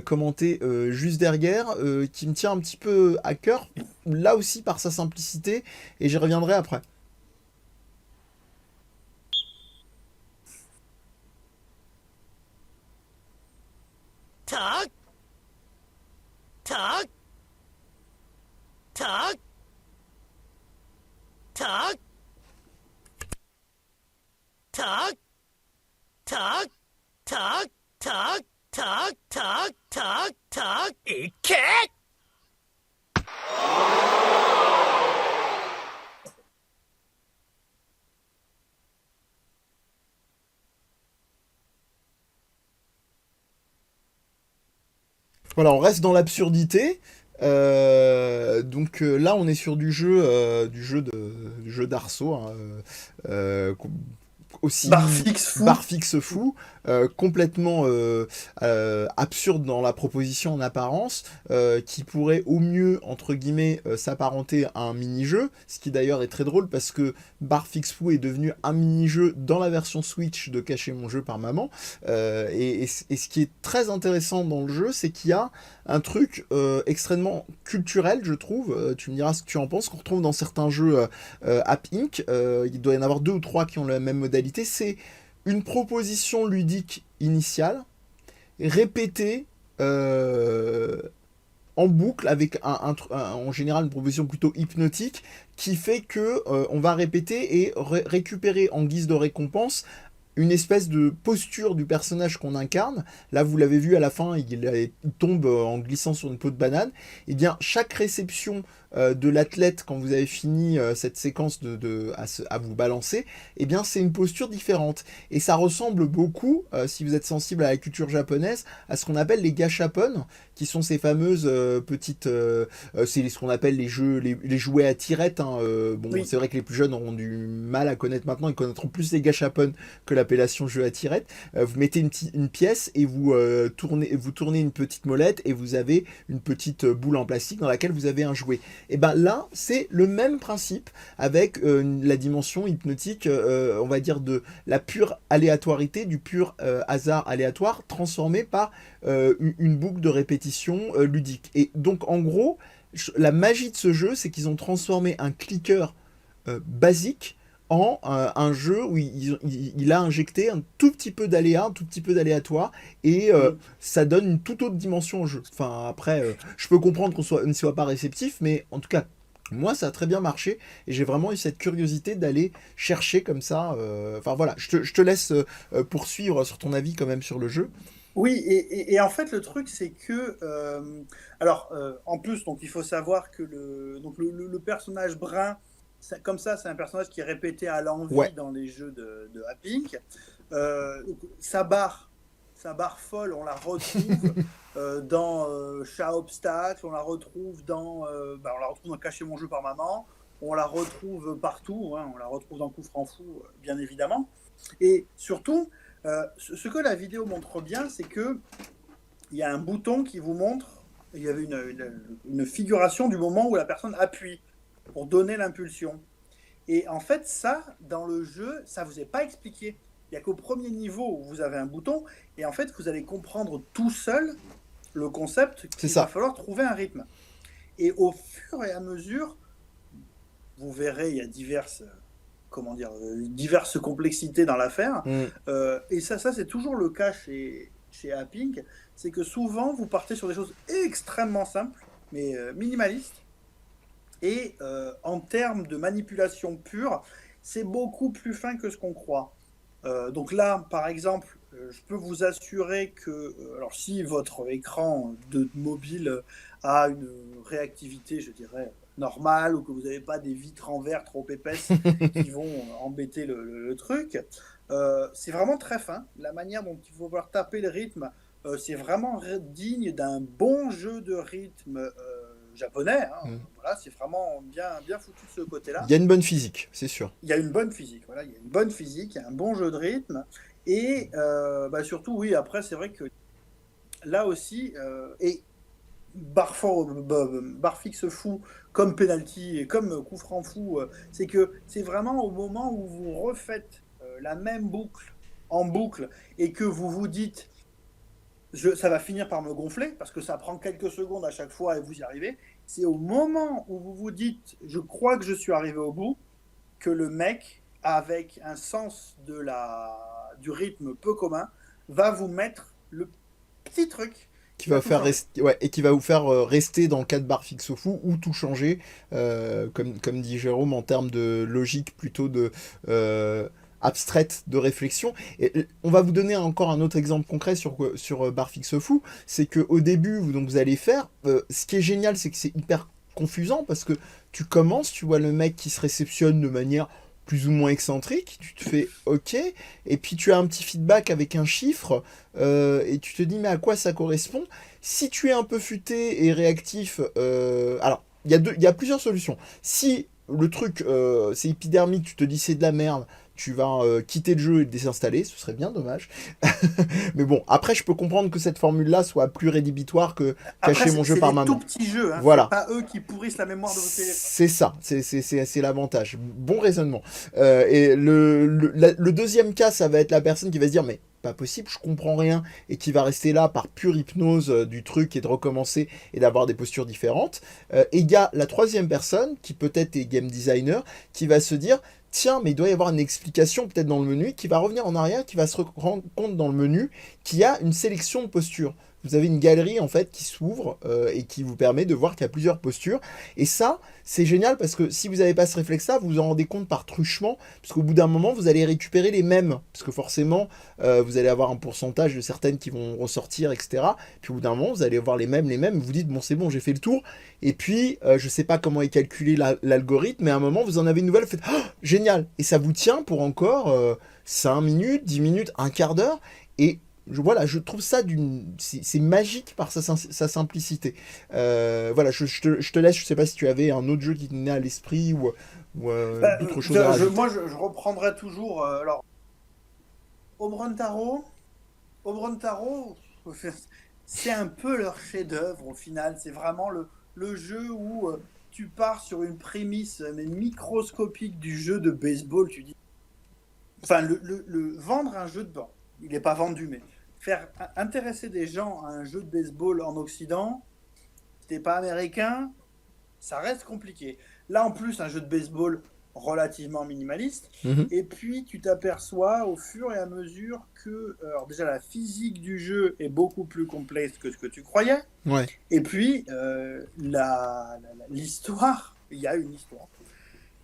commenter juste derrière, qui me tient un petit peu à cœur, là aussi par sa simplicité, et j'y reviendrai après. Tac, tac, tac, tac, tac, tac, tac, tac, tac, tac, tac, tac, et quête. Voilà, on reste dans l'absurdité. Donc là, on est sur du jeu d'Arceau, hein, aussi barfix fou, complètement absurde dans la proposition en apparence, qui pourrait au mieux entre guillemets s'apparenter à un mini-jeu, ce qui d'ailleurs est très drôle parce que Barfix Fou est devenu un mini-jeu dans la version Switch de Cacher mon jeu par maman, et ce qui est très intéressant dans le jeu, c'est qu'il y a un truc extrêmement culturel, je trouve. Tu me diras ce que tu en penses, qu'on retrouve dans certains jeux App Inc. Il doit y en avoir 2 ou 3 qui ont la même modalité. C'est une proposition ludique initiale, répétée en boucle, avec en général une proposition plutôt hypnotique, qui fait que on va répéter et récupérer en guise de récompense une espèce de posture du personnage qu'on incarne. Là, vous l'avez vu à la fin, il tombe en glissant sur une peau de banane. Et bien, chaque réception de l'athlète, quand vous avez fini cette séquence à vous balancer, eh bien, c'est une posture différente. Et ça ressemble beaucoup, si vous êtes sensible à la culture japonaise, à ce qu'on appelle les gashapon, qui sont ces fameuses petites... c'est ce qu'on appelle les jouets à tirette. Hein. Bon, oui. C'est vrai que les plus jeunes auront du mal à connaître maintenant, ils connaîtront plus les gashapon que l'appellation jeu à tirette. Vous mettez une pièce et vous tournez une petite molette et vous avez une petite boule en plastique dans laquelle vous avez un jouet. Et ben là, c'est le même principe avec la dimension hypnotique, on va dire de la pure aléatorité, du pur hasard aléatoire, transformé par une boucle de répétition ludique. Et donc en gros, la magie de ce jeu, c'est qu'ils ont transformé un clicker basique en un jeu où il a injecté un tout petit peu d'aléa, un tout petit peu d'aléatoire, et ça donne une toute autre dimension au jeu. Enfin, après, je peux comprendre qu'on ne soit pas réceptif, mais en tout cas, moi, ça a très bien marché, et j'ai vraiment eu cette curiosité d'aller chercher comme ça. Enfin voilà, je te laisse poursuivre sur ton avis quand même sur le jeu. Oui, et en fait, le truc, c'est que... en plus, donc, il faut savoir que le personnage brun, comme ça, c'est un personnage qui est répété à l'envi dans les jeux de App Inc. Sa barre folle, on la retrouve dans Chat Obstacle, on la retrouve dans Cacher mon jeu par maman, on la retrouve partout, hein, on la retrouve dans Coup franc fou, bien évidemment. Et surtout, ce que la vidéo montre bien, c'est que il y a un bouton qui vous montre, il y avait une figuration du moment où la personne appuie pour donner l'impulsion. Et en fait, ça, dans le jeu, ça ne vous est pas expliqué. Il n'y a qu'au premier niveau où vous avez un bouton, et en fait, vous allez comprendre tout seul le concept C'est qu'il ça. va falloir trouver un rythme. Et au fur et à mesure, vous verrez, il y a diverses complexités dans l'affaire. Mm. Et ça c'est toujours le cas chez Appink, c'est que souvent vous partez sur des choses extrêmement simples, mais minimalistes. Et en termes de manipulation pure, c'est beaucoup plus fin que ce qu'on croit. Donc là, par exemple, je peux vous assurer que, alors si votre écran de mobile a une réactivité, je dirais, normale, ou que vous n'avez pas des vitres en verre trop épaisses qui vont embêter le truc, c'est vraiment très fin. La manière dont il faut pouvoir taper le rythme, c'est vraiment digne d'un bon jeu de rythme japonais. Hein. Mm. Voilà, c'est vraiment bien foutu de ce Il côté-là. y a une bonne physique, c'est sûr. Il y a une bonne physique, voilà, il y a une bonne physique, il y a un bon jeu de rythme, et surtout, oui, après, c'est vrai que là aussi, et barre fixe fou, comme penalty et comme coup franc fou, c'est que c'est vraiment au moment où vous refaites la même boucle en boucle, et que vous vous dites, ça va finir par me gonfler, parce que ça prend quelques secondes à chaque fois et vous y arrivez, c'est au moment où vous vous dites, je crois que je suis arrivé au bout, que le mec, avec un sens du rythme peu commun, va vous mettre le petit truc Qui va va vous tout faire changer. rester, ouais, et qui va vous faire rester dans le cadre barre fixe au fou ou tout changer, comme dit Jérôme, en termes de logique plutôt de abstraite de réflexion. Et on va vous donner encore un autre exemple concret sur barre fixe fou, c'est que au début, vous allez faire, ce qui est génial, c'est que c'est hyper confusant parce que tu commences, tu vois le mec qui se réceptionne de manière plus ou moins excentrique, tu te fais OK, et puis tu as un petit feedback avec un chiffre, et tu te dis mais à quoi ça correspond. Si tu es un peu futé et réactif, alors il y a plusieurs solutions. Si le truc c'est épidermique, tu te dis c'est de la merde, tu vas quitter le jeu et le désinstaller, ce serait bien dommage. Mais bon, après je peux comprendre que cette formule-là soit plus rédhibitoire que Après, cacher mon c'est jeu c'est par des ma tout main. petits jeux, hein. C'est Voilà. pas eux qui pourrissent la mémoire de votre téléphone. C'est ça, c'est l'avantage. Bon raisonnement. Et le deuxième cas, ça va être la personne qui va se dire mais pas possible, je comprends rien, et qui va rester là par pure hypnose du truc et de recommencer et d'avoir des postures différentes. Et il y a la troisième personne, qui peut-être est game designer, qui va se dire tiens, mais il doit y avoir une explication peut-être dans le menu, qui va revenir en arrière, qui va se rendre compte dans le menu qu'il y a une sélection de postures. Vous avez une galerie en fait qui s'ouvre et qui vous permet de voir qu'il y a plusieurs postures. Et ça, c'est génial parce que si vous n'avez pas ce réflexe-là, vous vous en rendez compte par truchement, parce qu'au bout d'un moment, vous allez récupérer les mêmes, parce que forcément, vous allez avoir un pourcentage de certaines qui vont ressortir, etc. Puis au bout d'un moment, vous allez voir les mêmes, vous dites bon c'est bon, j'ai fait le tour. Et puis, je sais pas comment est calculé l'algorithme, mais à un moment, vous en avez une nouvelle, vous faites oh, génial, et ça vous tient pour encore 5 minutes, 10 minutes, un quart d'heure, et voilà, je trouve ça c'est magique par sa simplicité. Voilà, je te laisse, je sais pas si tu avais un autre jeu qui te venait à l'esprit ou Bah, d'autres choses à rajouter. moi, je reprendrai toujours. Alors, Obron Taro, c'est un peu leur chef-d'œuvre au final. C'est vraiment le jeu où tu pars sur une prémisse mais microscopique du jeu de baseball. Tu dis, enfin, vendre un jeu de bon, il n'est pas vendu, mais faire intéresser des gens à un jeu de baseball en Occident, si t'es pas américain, ça reste compliqué. Là, en plus, un jeu de baseball relativement minimaliste. Mhm. Et puis, tu t'aperçois au fur et à mesure que, alors déjà, la physique du jeu est beaucoup plus complexe que ce que tu croyais. Ouais, Et puis, l'histoire, il y a une histoire.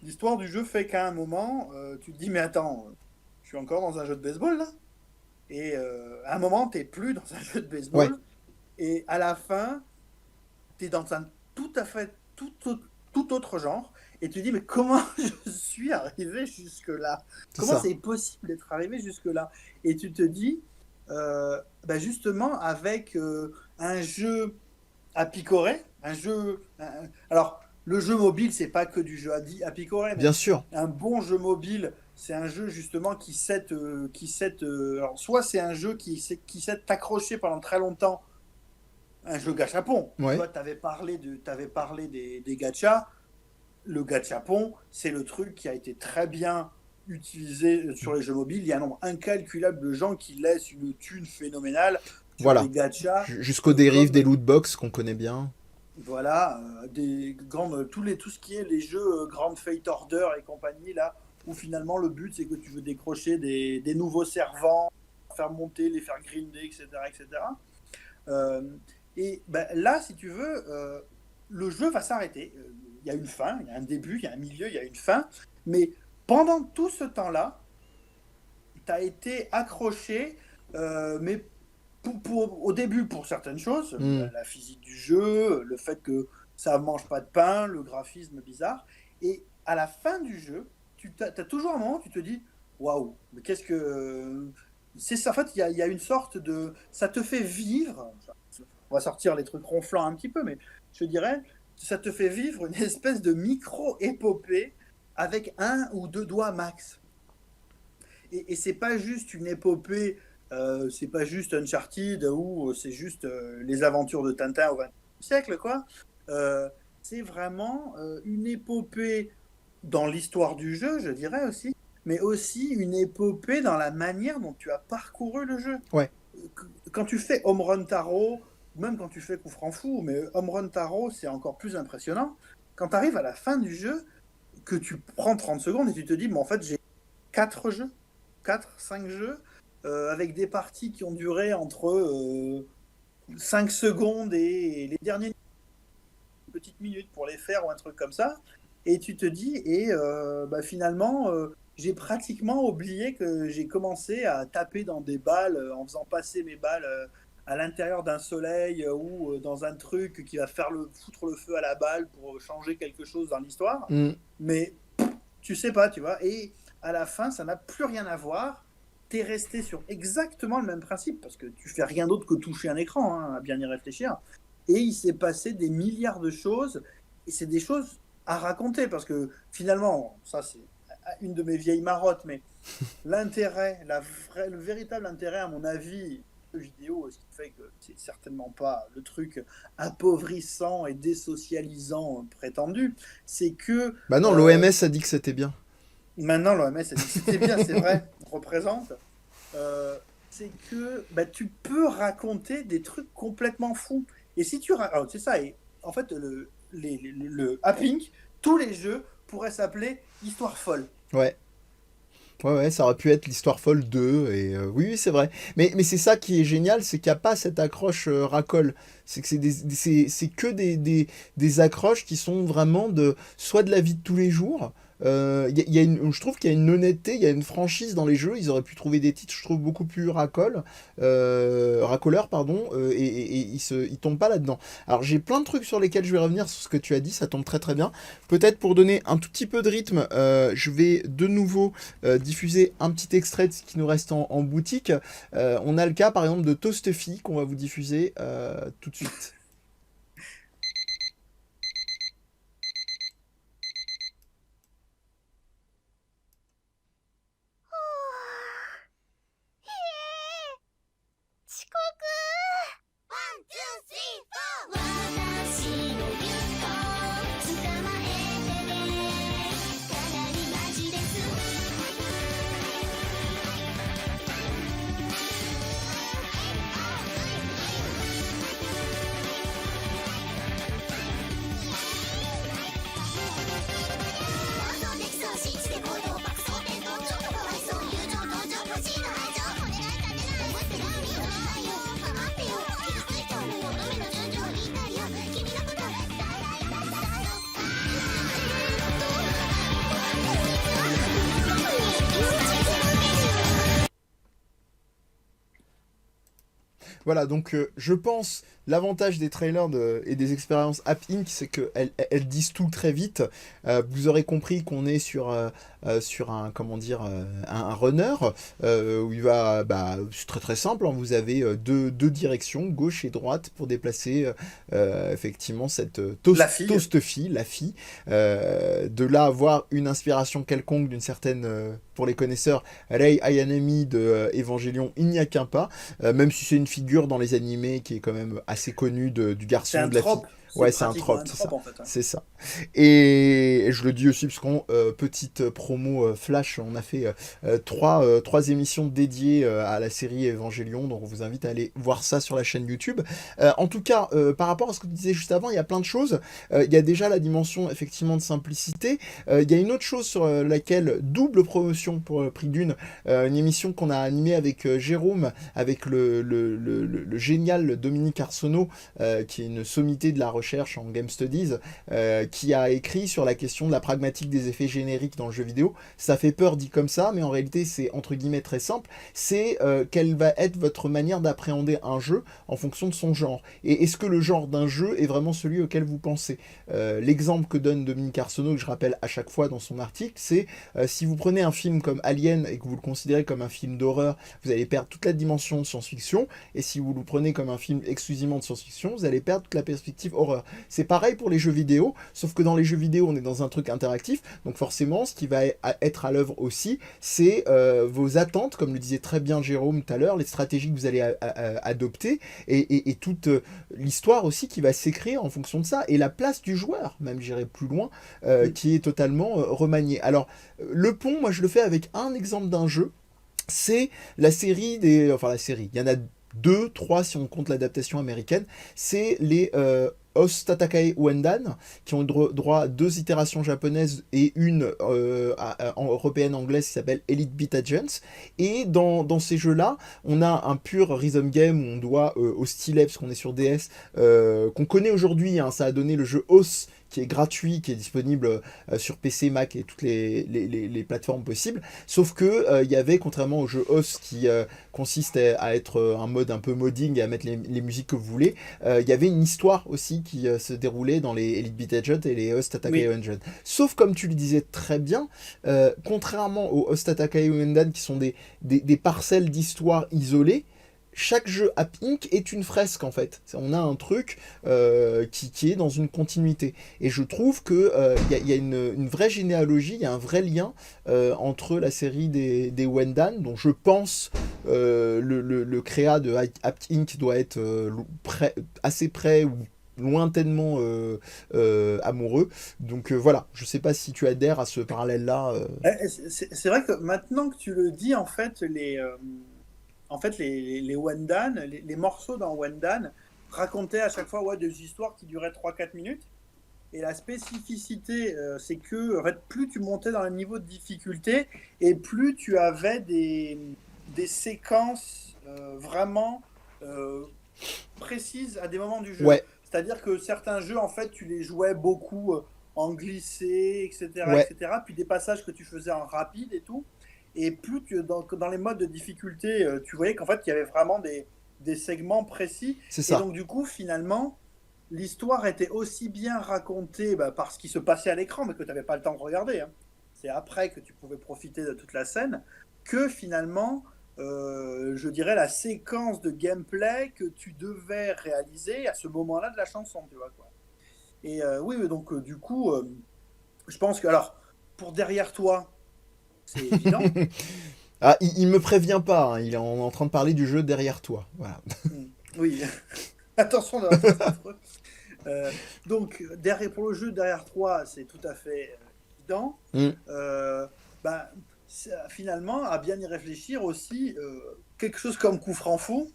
L'histoire du jeu fait qu'à un moment, tu te dis, mais attends, je suis encore dans un jeu de baseball là. Et à un moment, tu n'es plus dans un jeu de ouais, baseball. Et à la fin, tu es dans un tout autre genre. Et tu te dis, mais comment je suis arrivé jusque-là? c'est Comment ça. c'est possible d'être arrivé jusque-là? Et tu te dis, justement, avec un jeu à picorer, alors, le jeu mobile, c'est pas que du jeu à picorer, mais Bien sûr. un bon jeu mobile, c'est un jeu justement alors, soit c'est un jeu qui sait t'accrocher pendant très longtemps, un jeu gachapon. Tu Ouais. vois, t'avais parlé des gachas. Le gachapon, c'est le truc qui a été très bien utilisé sur les jeux mobiles. Il y a un nombre incalculable de gens qui laissent une thune phénoménale sur Voilà. les gachas, Jusqu'aux dérives comme des loot box qu'on connaît bien. voilà, des grandes, tout ce qui est les jeux Grand Fate Order et compagnie, là, où finalement le but c'est que tu veux décrocher des nouveaux servants, faire monter, les faire grinder, etc. etc. Euh, et ben, là, si tu veux, le jeu va s'arrêter. Il y a une fin, il y a un début, il y a un milieu, il y a une fin. Mais pendant tout ce temps-là, tu as été accroché, mais au début pour certaines choses, Hmm. la physique du jeu, le fait que ça mange pas de pain, le graphisme bizarre. Et à la fin du jeu, tu as toujours un moment où tu te dis waouh, mais qu'est-ce que. C'est ça, en fait, il y a une sorte de. Ça te fait vivre. On va sortir les trucs ronflants un petit peu, mais je dirais, ça te fait vivre une espèce de micro-épopée avec un ou deux doigts max. Et c'est pas juste une épopée, c'est pas juste Uncharted ou c'est juste les aventures de Tintin au XXe siècle, quoi. Euh, c'est vraiment une épopée dans l'histoire du jeu, je dirais aussi, mais aussi une épopée dans la manière dont tu as parcouru le jeu. Ouais. Quand tu fais Home Run Taro, même quand tu fais Coup Franc Fou, mais Home Run Taro, c'est encore plus impressionnant. Quand tu arrives à la fin du jeu, que tu prends 30 secondes et tu te dis, mais en fait, j'ai 4 jeux, 4 5 jeux, avec des parties qui ont duré entre 5 secondes et les dernières petites minutes pour les faire ou un truc comme ça. Et tu te dis, bah, finalement, j'ai pratiquement oublié que j'ai commencé à taper dans des balles en faisant passer mes balles à l'intérieur d'un soleil ou dans un truc qui va foutre le feu à la balle pour changer quelque chose dans l'histoire. Hmm. Mais tu sais pas, tu vois. Et à la fin, ça n'a plus rien à voir. T'es resté sur exactement le même principe parce que tu fais rien d'autre que toucher un écran, hein, à bien y réfléchir. Et il s'est passé des milliards de choses. Et c'est des choses à raconter parce que finalement, ça c'est une de mes vieilles marottes, mais l'intérêt, le véritable intérêt, à mon avis, de vidéo, ce qui fait que c'est certainement pas le truc appauvrissant et désocialisant prétendu, c'est que Bah non, l'OMS a dit que c'était bien. maintenant l'OMS a dit c'était bien, c'est vrai, on représente. C'est que bah, tu peux raconter des trucs complètement fous. Et si tu racontes, c'est ça. Et en fait, le Hapink, tous les jeux pourraient s'appeler Histoire folle. Ouais. Ouais, ça aurait pu être l'histoire folle 2, et oui, oui, c'est vrai. Mais c'est ça qui est génial, c'est qu'il n'y a pas cette accroche racole. C'est que c'est que des accroches qui sont vraiment soit de la vie de tous les jours. Je trouve qu'il y a une honnêteté, il y a une franchise dans les jeux. Ils auraient pu trouver des titres, je trouve, beaucoup plus racoleurs, pardon, et ils tombent pas là-dedans. Alors j'ai plein de trucs sur lesquels je vais revenir sur ce que tu as dit, ça tombe très très bien. Peut-être pour donner un tout petit peu de rythme, je vais de nouveau diffuser un petit extrait de ce qui nous reste en boutique. On a le cas par exemple de Toastefy qu'on va vous diffuser tout de suite. 遅刻ワン、ツー、スリー、フォー私のギュッと捕まえてねかなりマジです妄想できそう信じて行動爆走伝統ちょっとかわいそう友情同情欲しいの愛情お願いだけなら思ってないよないよ待ってよ傷ついちゃうのよ飲めの順序言いたいよ君のこと大大大大大よVoilà, donc je pense l'avantage des trailers et des expériences App Inc, c'est qu'elles disent tout très vite. Vous aurez compris qu'on est sur un, comment dire, un runner où il va, c'est très très simple, hein, vous avez deux directions, gauche et droite, pour déplacer effectivement cette Toastefy, la fille. De là avoir une inspiration quelconque d'une certaine, pour les connaisseurs, Rei Ayanami de Evangelion, il n'y a qu'un pas, même si c'est une figure dans les animés qui est quand même assez connue du garçon, C'est un de la trope. fille. C'est Ouais, c'est un pratiquement trope, un c'est ça. trope en fait, hein. C'est ça. Et je le dis aussi, parce qu'on, petite promo flash, on a fait trois émissions dédiées à la série Evangelion, donc on vous invite à aller voir ça sur la chaîne YouTube. En tout cas, par rapport à ce que tu disais juste avant, il y a plein de choses. Il y a déjà la dimension effectivement de simplicité. Il y a une autre chose sur laquelle, double promotion pour le prix d'une, une émission qu'on a animée avec Jérôme, avec le génial Dominique Arsenault, qui est une sommité de la recherche en Game Studies, qui a écrit sur la question de la pragmatique des effets génériques dans le jeu vidéo. Ça fait peur dit comme ça, mais en réalité c'est entre guillemets très simple. C'est quelle va être votre manière d'appréhender un jeu en fonction de son genre. Et est-ce que le genre d'un jeu est vraiment celui auquel vous pensez? L'exemple que donne Dominique Arsenault, que je rappelle à chaque fois dans son article, c'est si vous prenez un film comme Alien et que vous le considérez comme un film d'horreur, vous allez perdre toute la dimension de science-fiction, et si vous le prenez comme un film exclusivement de science-fiction, vous allez perdre toute la perspective horreur. C'est pareil pour les jeux vidéo, sauf que dans les jeux vidéo, on est dans un truc interactif, donc forcément, ce qui va être à l'œuvre aussi, c'est vos attentes, comme le disait très bien Jérôme tout à l'heure, les stratégies que vous allez adopter, et toute l'histoire aussi qui va s'écrire en fonction de ça, et la place du joueur, même j'irai plus loin, qui est totalement remaniée. Alors, le pont, moi je le fais avec un exemple d'un jeu, c'est la série Enfin la série, il y en a deux, trois si on compte l'adaptation américaine, c'est les Os Tatakai Uendan, qui ont droit à 2 itérations japonaises et une européenne-anglaise qui s'appelle Elite Beat Agents. Et dans ces jeux-là, on a un pur rhythm game où on doit au stylet, parce qu'on est sur DS, qu'on connaît aujourd'hui, hein, ça a donné le jeu Os, qui est gratuit, qui est disponible sur PC, Mac et toutes les plateformes possibles. Sauf que il y avait, contrairement au jeu Os qui consiste à être un mode un peu modding et à mettre les musiques que vous voulez, il y avait une histoire aussi qui se déroulait dans les Elite Beat Agent et les Os Tatakai Undead. Sauf, comme tu le disais très bien, contrairement aux Os Tatakai Undead qui sont des parcelles d'histoire isolées, chaque jeu App Inc. est une fresque en fait. On a un truc qui est dans une continuité. Et je trouve qu'il y a une vraie généalogie, il y a un vrai lien entre la série des Wendan, dont je pense le créa de App Inc. doit être assez près ou lointainement amoureux. Donc voilà, je sais pas si tu adhères à ce parallèle-là. C'est vrai que maintenant que tu le dis, en fait, les Wendan, les morceaux dans Wendan racontaient à chaque fois des histoires qui duraient 3-4 minutes. Et la spécificité, c'est que en fait, plus tu montais dans le niveau de difficulté et plus tu avais des séquences vraiment précises à des moments du jeu. Ouais. C'est-à-dire que certains jeux, en fait, tu les jouais beaucoup en glissé, etc., Ouais. etc. Puis des passages que tu faisais en rapide et tout. Et plus dans les modes de difficulté, tu voyais qu'en fait, il y avait vraiment des segments précis. C'est Et ça. donc, du coup, finalement, l'histoire était aussi bien racontée par ce qui se passait à l'écran, mais que tu n'avais pas le temps de regarder, hein. C'est après que tu pouvais profiter de toute la scène, que finalement, je dirais, la séquence de gameplay que tu devais réaliser à ce moment-là de la chanson, tu vois, quoi. Et oui, donc du coup, je pense que, alors, pour Derrière toi, c'est évident. Ah, il me prévient pas, hein, il est en train de parler du jeu Derrière toi. Voilà. Oui, attention de faire ça affreux. Donc, pour le jeu Derrière toi, c'est tout à fait évident. Finalement, à bien y réfléchir aussi, quelque chose comme Coup franc fou,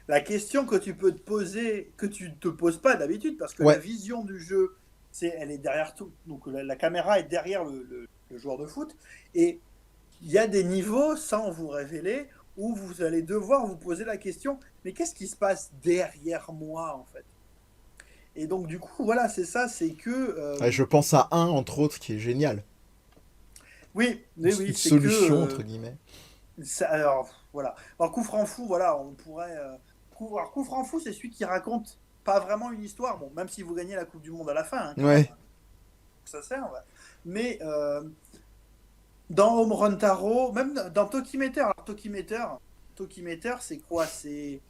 la question que tu peux te poser, que tu ne te poses pas d'habitude, parce que la vision du jeu, elle est derrière tout. Donc la caméra est derrière le joueur de foot. Et il y a des niveaux, sans vous révéler, où vous allez devoir vous poser la question, mais qu'est-ce qui se passe derrière moi, en fait? Et donc, du coup, voilà, c'est ça, c'est que... Je pense à un, entre autres, qui est génial. Oui, Une solution, entre guillemets. Alors, voilà. Alors, Coup franc fou, voilà, on pourrait... Coup franc fou, c'est celui qui raconte pas vraiment une histoire, bon, même si vous gagnez la Coupe du Monde à la fin. Hein, ouais. Ça sert, ouais. Mais dans Home Run Taro, même dans Tokimeter, alors Tokimeter, c'est quoi? C'est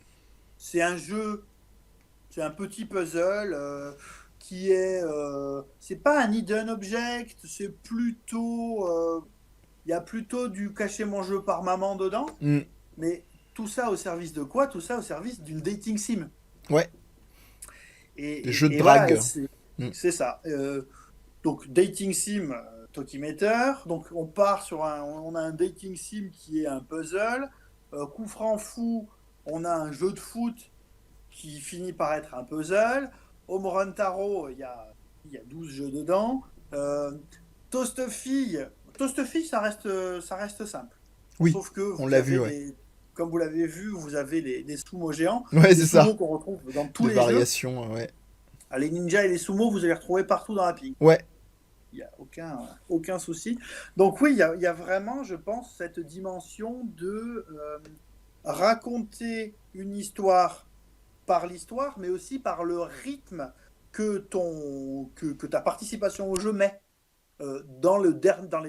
un jeu, c'est un petit puzzle qui est... c'est pas un hidden object, c'est plutôt... il y a plutôt du cacher mon jeu par maman dedans, mais tout ça au service de quoi? Tout ça au service d'une dating sim. Ouais. Des jeux de voilà, drague. c'est ça. Donc dating sim, Tokimeter. Donc on part on a un dating sim qui est un puzzle. Coup franc fou, on a un jeu de foot qui finit par être un puzzle. Home Run Taro, il y a 12 jeux dedans. Toast-Fille, ça reste simple. Oui, Sauf que on vous l'a vu, avez ouais. comme vous l'avez vu, vous avez des sumo géants, Ouais, des c'est ça. sumo qu'on retrouve dans tous De les jeux. variations, ouais. Ah, les ninjas et les sumo, vous allez les retrouver partout dans la ping. Ouais, Il n'y a aucun souci. Donc oui, il y a vraiment, je pense, cette dimension de raconter une histoire par l'histoire, mais aussi par le rythme que ta participation au jeu met. Dans les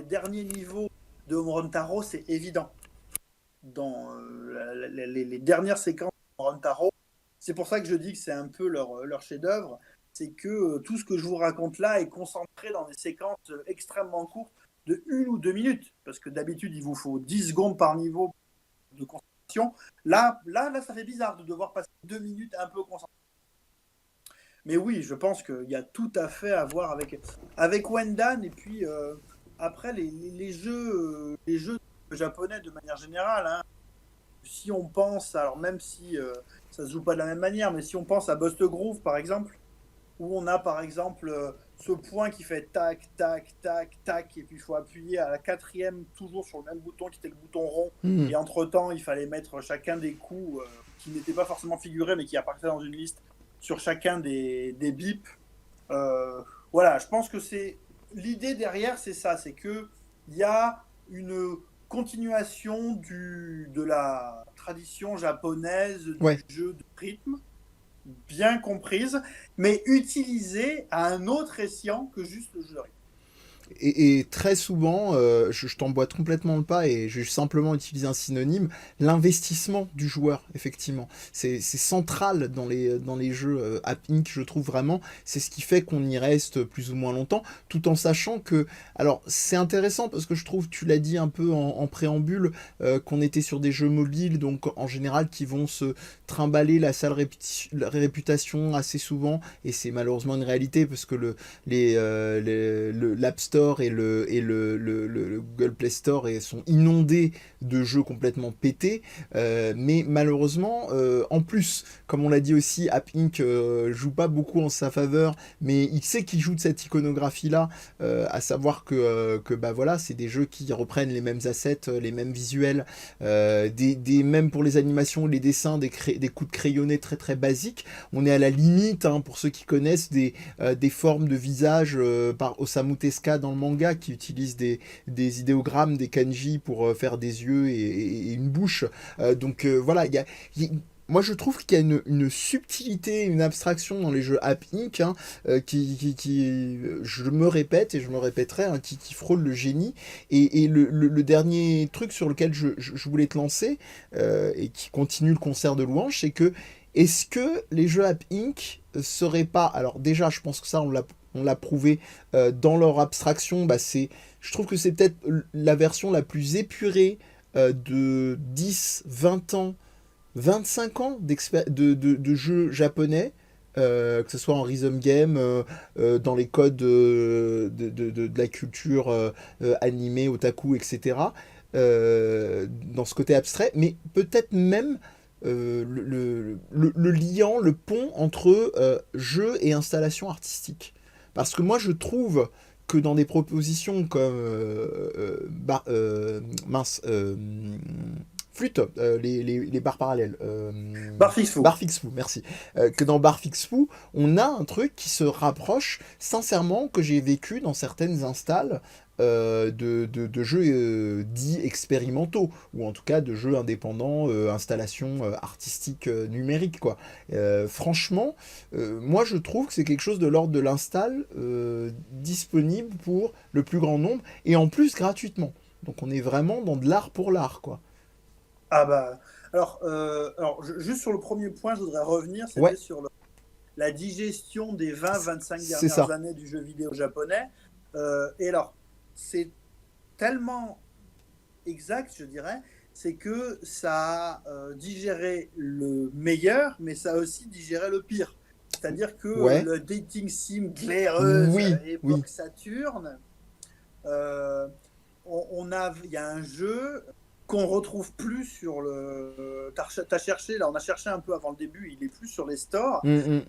derniers niveaux de Homeron Taro, c'est évident. Dans les dernières séquences de Homeron Taro, c'est pour ça que je dis que c'est un peu leur chef-d'œuvre. C'est que tout ce que je vous raconte là est concentré dans des séquences extrêmement courtes de 1 ou 2 minutes. Parce que d'habitude, il vous faut 10 secondes par niveau de concentration. Là, ça fait bizarre de devoir passer 2 minutes un peu concentré. Mais oui, je pense qu'il y a tout à fait à voir avec Wendan. Et puis, après, les jeux japonais de manière générale, hein, si on pense, alors même si ça se joue pas de la même manière, mais si on pense à Bust Groove, par exemple, où on a par exemple ce point qui fait tac, tac, tac, tac, et puis il faut appuyer à la 4e toujours sur le même bouton qui était le bouton rond, et entre-temps il fallait mettre chacun des coups qui n'étaient pas forcément figurés mais qui apparaissaient dans une liste sur chacun des bips. Voilà, je pense que c'est l'idée derrière, c'est ça, c'est que il y a une continuation de la tradition japonaise du ouais. jeu de rythme, bien comprise, mais utilisée à un autre escient que juste le jeu de rythme. Et très souvent, je t'emboîte complètement le pas et je vais simplement utiliser un synonyme, l'investissement du joueur, effectivement. C'est central dans les jeux App Inc, je trouve vraiment. C'est ce qui fait qu'on y reste plus ou moins longtemps, tout en sachant que... Alors, c'est intéressant parce que je trouve, tu l'as dit un peu en préambule, qu'on était sur des jeux mobiles, donc en général qui vont se trimballer la sale réputation assez souvent, et c'est malheureusement une réalité parce que l'App Store et le Google Play Store sont inondés de jeux complètement pétés, mais malheureusement, en plus, comme on l'a dit aussi, App Inc. Joue pas beaucoup en sa faveur, mais il sait qu'il joue de cette iconographie-là, à savoir que bah voilà, c'est des jeux qui reprennent les mêmes assets, les mêmes visuels, même pour les animations, les dessins, des coups de crayonné très très basiques. On est à la limite, hein, pour ceux qui connaissent, des formes de visage par Osamu Tezuka dans le manga, qui utilise des idéogrammes, des kanji pour faire des yeux et une bouche. Donc voilà, moi je trouve qu'il y a une subtilité, une abstraction dans les jeux App Inc. Hein, qui, je me répète et je me répéterai, hein, qui frôle le génie. Et le dernier truc sur lequel je voulais te lancer, et qui continue le concert de louange, c'est que est-ce que les jeux App Inc. seraient pas... Alors déjà, je pense que ça, on l'a prouvé, dans leur abstraction, bah je trouve que c'est peut-être la version la plus épurée de 10, 20 ans, 25 ans de jeux japonais, que ce soit en rhythm game, dans les codes de la culture animée, otaku, etc. Dans ce côté abstrait, mais peut-être même le liant, le pont entre jeu et installation artistique. Parce que moi, je trouve que dans des propositions comme Flûte, les barres parallèles. Barfixfou. Barfixfou, merci. Que dans Barfixfou, on a un truc qui se rapproche, sincèrement, que j'ai vécu dans certaines installs de jeux dits expérimentaux, ou en tout cas de jeux indépendants, installations artistiques numériques, quoi. Franchement, moi je trouve que c'est quelque chose de l'ordre de l'install, disponible pour le plus grand nombre, et en plus gratuitement. Donc on est vraiment dans de l'art pour l'art, quoi. Ah bah, juste sur le premier point, je voudrais revenir, c'était Ouais, sur la digestion des 20-25 c'est dernières ça. années du jeu vidéo japonais. Et alors, c'est tellement exact, je dirais, c'est que ça a digéré le meilleur, mais ça a aussi digéré le pire. C'est-à-dire que Ouais. le dating sim glaireuse, Oui, époque oui. Saturne, euh, il y a un jeu qu'on retrouve plus sur le. T'as cherché, là, on a cherché un peu avant le début, il est plus sur les stores, Mm.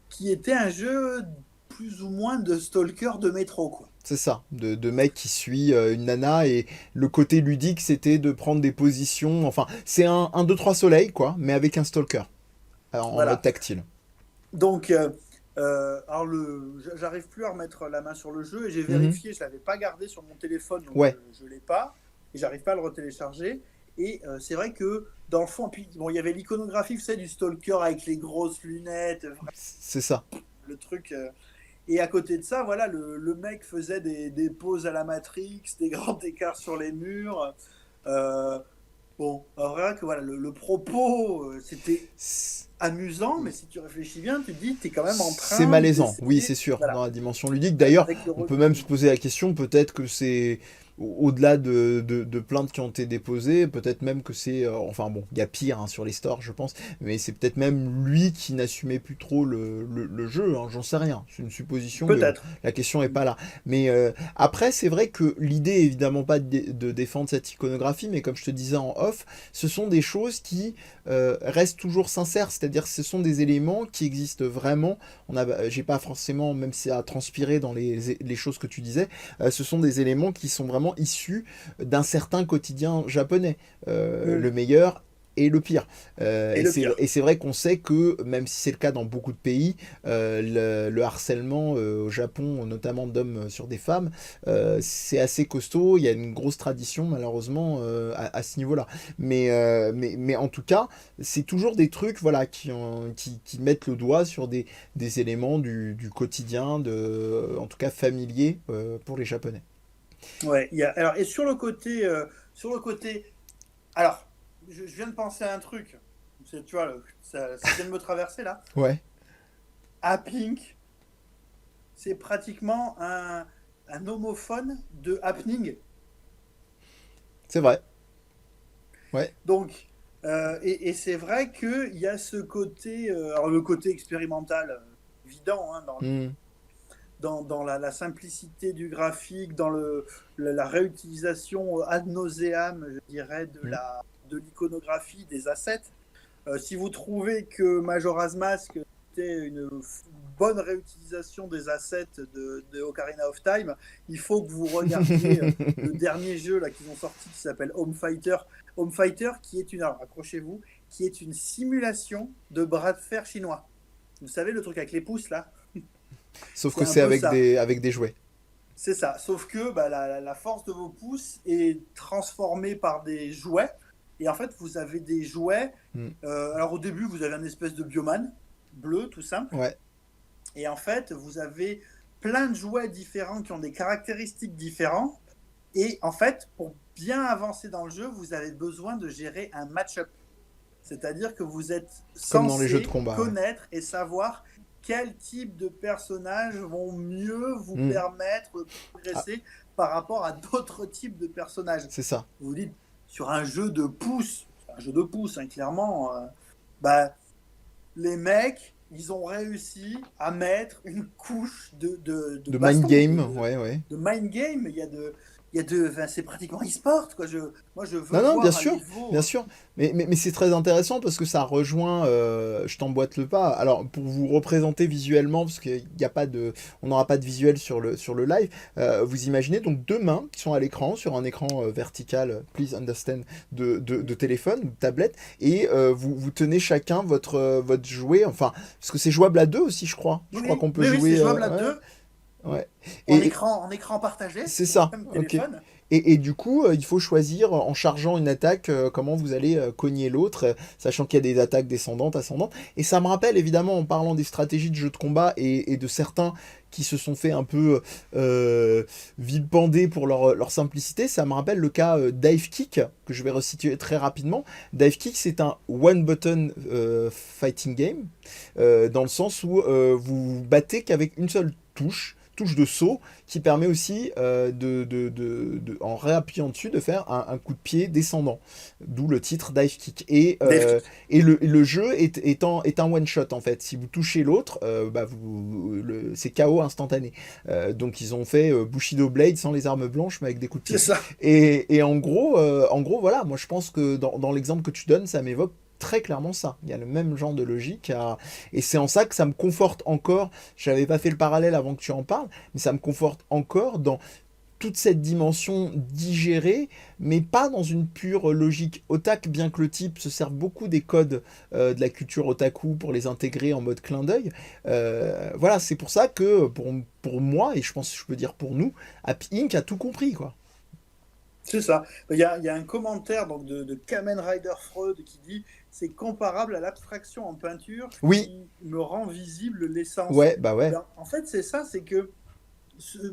qui était un jeu plus ou moins de stalker de métro, quoi. C'est ça, de mec qui suit une nana et le côté ludique c'était de prendre des positions, enfin c'est un 2-3 soleil quoi, mais avec un stalker en mode Voilà. tactile. Donc, alors j'arrive plus à remettre la main sur le jeu et j'ai Mhm. vérifié, je l'avais pas gardé sur mon téléphone, donc Ouais, je l'ai pas et j'arrive pas à le retélécharger. Et c'est vrai que dans le fond, puis bon, il y avait l'iconographie, vous savez, du stalker avec les grosses lunettes, c'est ça. le truc. Et à côté de ça, voilà, le mec faisait des poses à la Matrix, des grands écarts sur les murs. Euh, bon, alors voilà que voilà, le propos, c'était C'est amusant, mais si tu réfléchis bien, tu te dis, tu es quand même en c'est train malaisant, oui d'essayer. c'est sûr, Voilà, dans la dimension ludique. D'ailleurs, avec le on peut même se recul. poser la question, peut-être que c'est au-delà de plaintes qui ont été déposées, peut-être même que c'est, enfin bon, il y a pire hein, sur les stores je pense, mais c'est peut-être même lui qui n'assumait plus trop le jeu, hein, j'en sais rien, c'est une supposition, mais bon, Peut-être. la question est pas là. Mais après, c'est vrai que l'idée est évidemment pas de défendre cette iconographie, mais comme je te disais en off, ce sont des choses qui restent toujours sincères, c'est-à-dire que ce sont des éléments qui existent vraiment. J'ai pas forcément, même si ça a transpiré dans les choses que tu disais, ce sont des éléments qui sont vraiment issus d'un certain quotidien japonais, le Mm. meilleur et le pire. Et le pire. Et c'est vrai qu'on sait que, même si c'est le cas dans beaucoup de pays, le harcèlement au Japon, notamment d'hommes sur des femmes, c'est assez costaud. Il y a une grosse tradition, malheureusement, à ce niveau-là. Mais en tout cas, c'est toujours des trucs voilà, qui mettent le doigt sur des éléments du quotidien, en tout cas familier, pour les Japonais. Ouais, alors, et sur le côté, alors, je viens de penser à un truc. Tu vois, ça vient de me traverser là. Ouais, À Pink, c'est pratiquement un homophone de happening. c'est vrai. Ouais. Donc, et c'est vrai qu'il y a ce côté, alors le côté expérimental évident hein, Hmm. dans la simplicité du graphique, dans la réutilisation ad nauseam, je dirais, Hmm. de l'iconographie, des assets. Si vous trouvez que Majora's Mask était une bonne réutilisation des assets de Ocarina of Time, il faut que vous regardiez le dernier jeu là, qu'ils ont sorti qui s'appelle Home Fighter. Home Fighter qui est alors accrochez-vous, qui est une simulation de bras de fer chinois. Vous savez le truc avec les pouces là. Sauf C'est que un c'est peu ça. avec des jouets. C'est ça. Sauf que bah, la force de vos pouces est transformée par des jouets. Et en fait, vous avez des jouets. Hmm. Alors au début, vous avez un espèce de bioman bleu, tout simple. Ouais. Et en fait, vous avez plein de jouets différents qui ont des caractéristiques différentes. Et en fait, pour bien avancer dans le jeu, vous avez besoin de gérer un match-up. C'est-à-dire que vous êtes Comme dans les jeux de censé combat. Ouais. connaître et savoir quel type de personnages vont mieux vous Hmm. permettre de progresser par rapport à d'autres types de personnages. C'est ça. Vous dites, sur un jeu de pouces, hein, clairement, bah, les mecs, ils ont réussi à mettre une couche de De baston, mind game, ouais, ouais. de mind game. Enfin, c'est pratiquement e-sport, quoi. Moi, je veux Non, non, bien voir un sûr, niveau. bien sûr. Mais c'est très intéressant parce que ça rejoint, je t'emboîte le pas. Alors, pour vous représenter visuellement, parce qu'il n'y a pas de, on n'aura pas de visuel sur le live, vous imaginez donc deux mains qui sont à l'écran, sur un écran vertical, please understand, de téléphone ou de tablette, et vous tenez chacun votre jouet, enfin, parce que c'est jouable à deux aussi, je crois. Je crois qu'on peut Oui, jouer. c'est jouable à Ouais, deux ouais. en écran partagé, C'est ça, même ok. téléphone. Et du coup, il faut choisir en chargeant une attaque comment vous allez cogner l'autre, sachant qu'il y a des attaques descendantes, ascendantes. Et ça me rappelle évidemment en parlant des stratégies de jeux de combat et de certains qui se sont fait un peu vilipender pour leur simplicité, ça me rappelle le cas Dive Kick, que je vais resituer très rapidement. Dive Kick, c'est un one-button fighting game, dans le sens où vous vous battez qu'avec une seule touche. touche de saut qui permet aussi, en réappuyant dessus, de faire un coup de pied descendant. D'où le titre Dive Kick. Et le jeu est un one-shot en fait. Si vous touchez l'autre, c'est KO instantané. Donc ils ont fait Bushido Blade sans les armes blanches mais avec des coups de pied. C'est ça. Et en gros, voilà, moi je pense que dans l'exemple que tu donnes, ça m'évoque très clairement ça. Il y a le même genre de logique et c'est en ça que ça me conforte encore. J'avais pas fait le parallèle avant que tu en parles, mais ça me conforte encore dans toute cette dimension digérée, mais pas dans une pure logique otak, bien que le type se serve beaucoup des codes de la culture otaku pour les intégrer en mode clin d'œil. Voilà, c'est pour ça que pour moi, et je pense que je peux dire pour nous, Happy Inc. a tout compris, quoi. C'est ça. Il y a un commentaire donc, de Kamen Rider Freud qui dit c'est comparable à l'abstraction en peinture Oui. qui me rend visible l'essence. Ouais, bah ouais. Ben, en fait, c'est ça, c'est que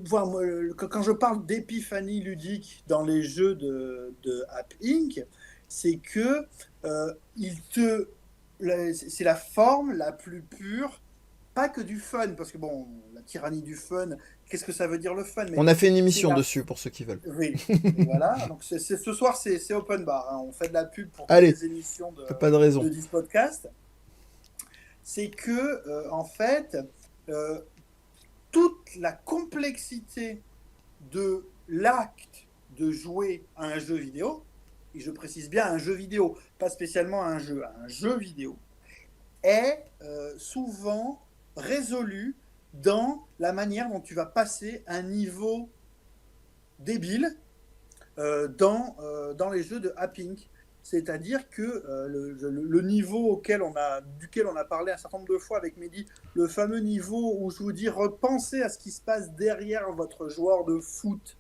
voilà, moi, quand je parle d'épiphanie ludique dans les jeux de App Inc., c'est que c'est la forme la plus pure, pas que du fun, parce que bon, la tyrannie du fun, qu'est-ce que ça veut dire le fun? Mais On a fait une c'est émission la dessus pour ceux qui veulent. Oui, et voilà. Donc ce soir, c'est open bar, hein. On fait de la pub pour toutes Allez, les émissions pas de raison. de 10 podcasts. C'est que, en fait, toute la complexité de l'acte de jouer à un jeu vidéo, et je précise bien un jeu vidéo, pas spécialement à un jeu vidéo, est souvent résolue dans la manière dont tu vas passer un niveau débile dans les jeux de App Inc. C'est-à-dire que le niveau duquel on a parlé un certain nombre de fois avec Mehdi, le fameux niveau où je vous dis repensez à ce qui se passe derrière votre joueur de foot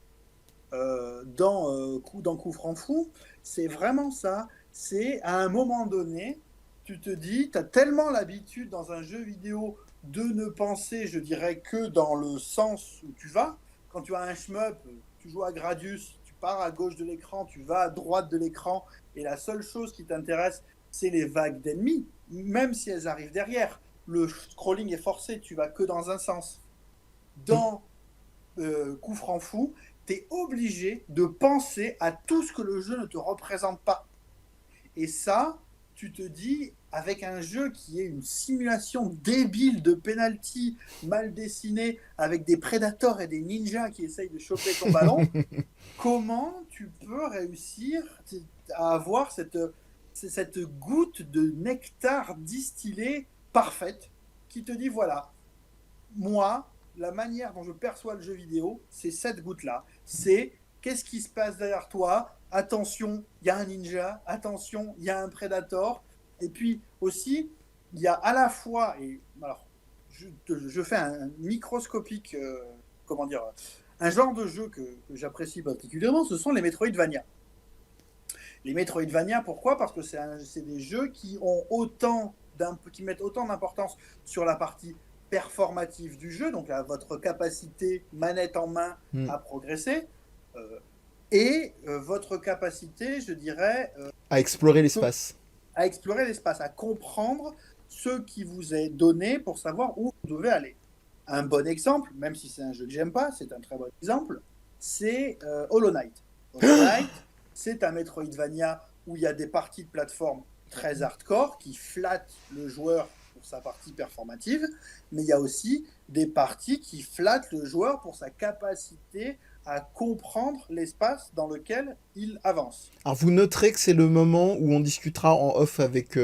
dans Coup franc fou, c'est vraiment ça. C'est à un moment donné, tu te dis, tu as tellement l'habitude dans un jeu vidéo de ne penser, je dirais, que dans le sens où tu vas. Quand tu as un shmup, tu joues à Gradius, tu pars à gauche de l'écran, tu vas à droite de l'écran, et la seule chose qui t'intéresse, c'est les vagues d'ennemis, même si elles arrivent derrière. Le scrolling est forcé, tu vas que dans un sens. Dans Coup franc fou, tu es obligé de penser à tout ce que le jeu ne te représente pas. Et ça, tu te dis, avec un jeu qui est une simulation débile de penalty mal dessiné, avec des prédateurs et des ninjas qui essayent de choper ton ballon, comment tu peux réussir à avoir cette goutte de nectar distillé parfaite qui te dit, voilà, moi, la manière dont je perçois le jeu vidéo, c'est cette goutte-là. C'est qu'est-ce qui se passe derrière toi? Attention, il y a un ninja. Attention, il y a un predator. Et puis aussi, il y a à la fois, et alors, je fais un microscopique, un genre de jeu que j'apprécie particulièrement, ce sont les Metroidvania. Les Metroidvania, pourquoi? Parce que c'est des jeux qui mettent autant d'importance sur la partie performative du jeu, donc votre capacité manette en main à progresser, et votre capacité, je dirais, à explorer l'espace. À comprendre ce qui vous est donné pour savoir où vous devez aller. Un bon exemple, même si c'est un jeu que j'aime pas, c'est un très bon exemple, c'est Hollow Knight. Hollow Knight, c'est un Metroidvania où il y a des parties de plateforme très hardcore qui flattent le joueur pour sa partie performative, mais il y a aussi des parties qui flattent le joueur pour sa capacité à comprendre l'espace dans lequel il avance. Alors vous noterez que c'est le moment où on discutera en off avec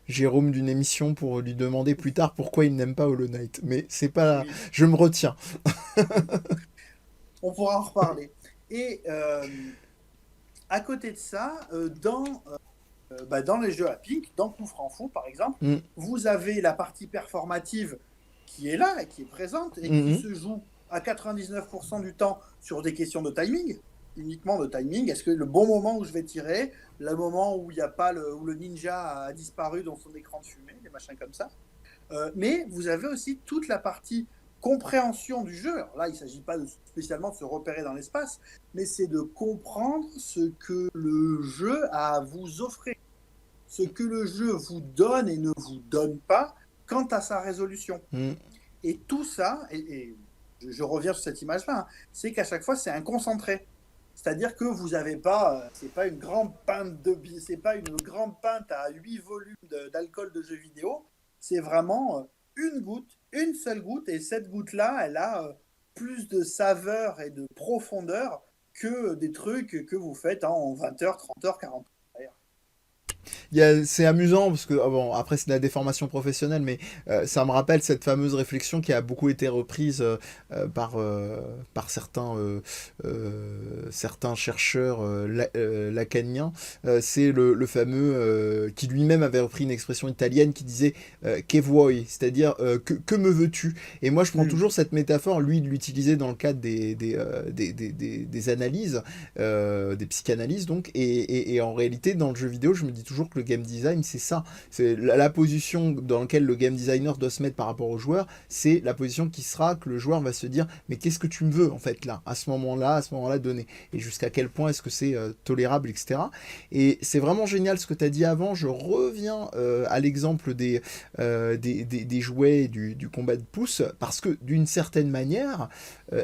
Jérôme d'une émission pour lui demander plus tard pourquoi il n'aime pas Hollow Knight. Mais c'est pas... Oui. Je me retiens. On pourra en reparler. Et à côté de ça, dans les jeux App Inc., dans Coup franc fou par exemple, vous avez la partie performative qui est là et qui est présente et qui se joue à 99% du temps sur des questions de timing, uniquement de timing. Est-ce que le bon moment où je vais tirer, le moment où il y a pas où le ninja a disparu dans son écran de fumée, des machins comme ça. Mais vous avez aussi toute la partie compréhension du jeu. Alors là, il ne s'agit pas spécialement de se repérer dans l'espace, mais c'est de comprendre ce que le jeu a à vous offrir, ce que le jeu vous donne et ne vous donne pas quant à sa résolution. Et tout ça, et je reviens sur cette image-là, hein, c'est qu'à chaque fois, c'est un concentré. C'est-à-dire que vous n'avez pas, c'est pas une grande pinte c'est pas une grande pinte à 8 volumes d'alcool de jeux vidéo. C'est vraiment une goutte, une seule goutte, et cette goutte-là, elle a plus de saveur et de profondeur que des trucs que vous faites en 20 heures, 30 heures, 40 heures. C'est amusant parce que bon, après c'est de la déformation professionnelle, mais ça me rappelle cette fameuse réflexion qui a beaucoup été reprise par certains chercheurs lacaniens. C'est le fameux qui lui-même avait repris une expression italienne qui disait che vuoi, c'est-à-dire que me veux-tu? Et moi je prends toujours cette métaphore, lui de l'utiliser dans le cadre des analyses, des psychanalyses donc, et en réalité dans le jeu vidéo je me dis toujours que le game design, c'est ça. C'est la position dans laquelle le game designer doit se mettre par rapport au joueur, c'est la position qui sera que le joueur va se dire mais qu'est-ce que tu me veux en fait là, à ce moment-là donné, et jusqu'à quel point est-ce que c'est tolérable, etc. Et c'est vraiment génial ce que tu as dit avant. Je reviens à l'exemple des jouets et du combat de pouce, parce que d'une certaine manière,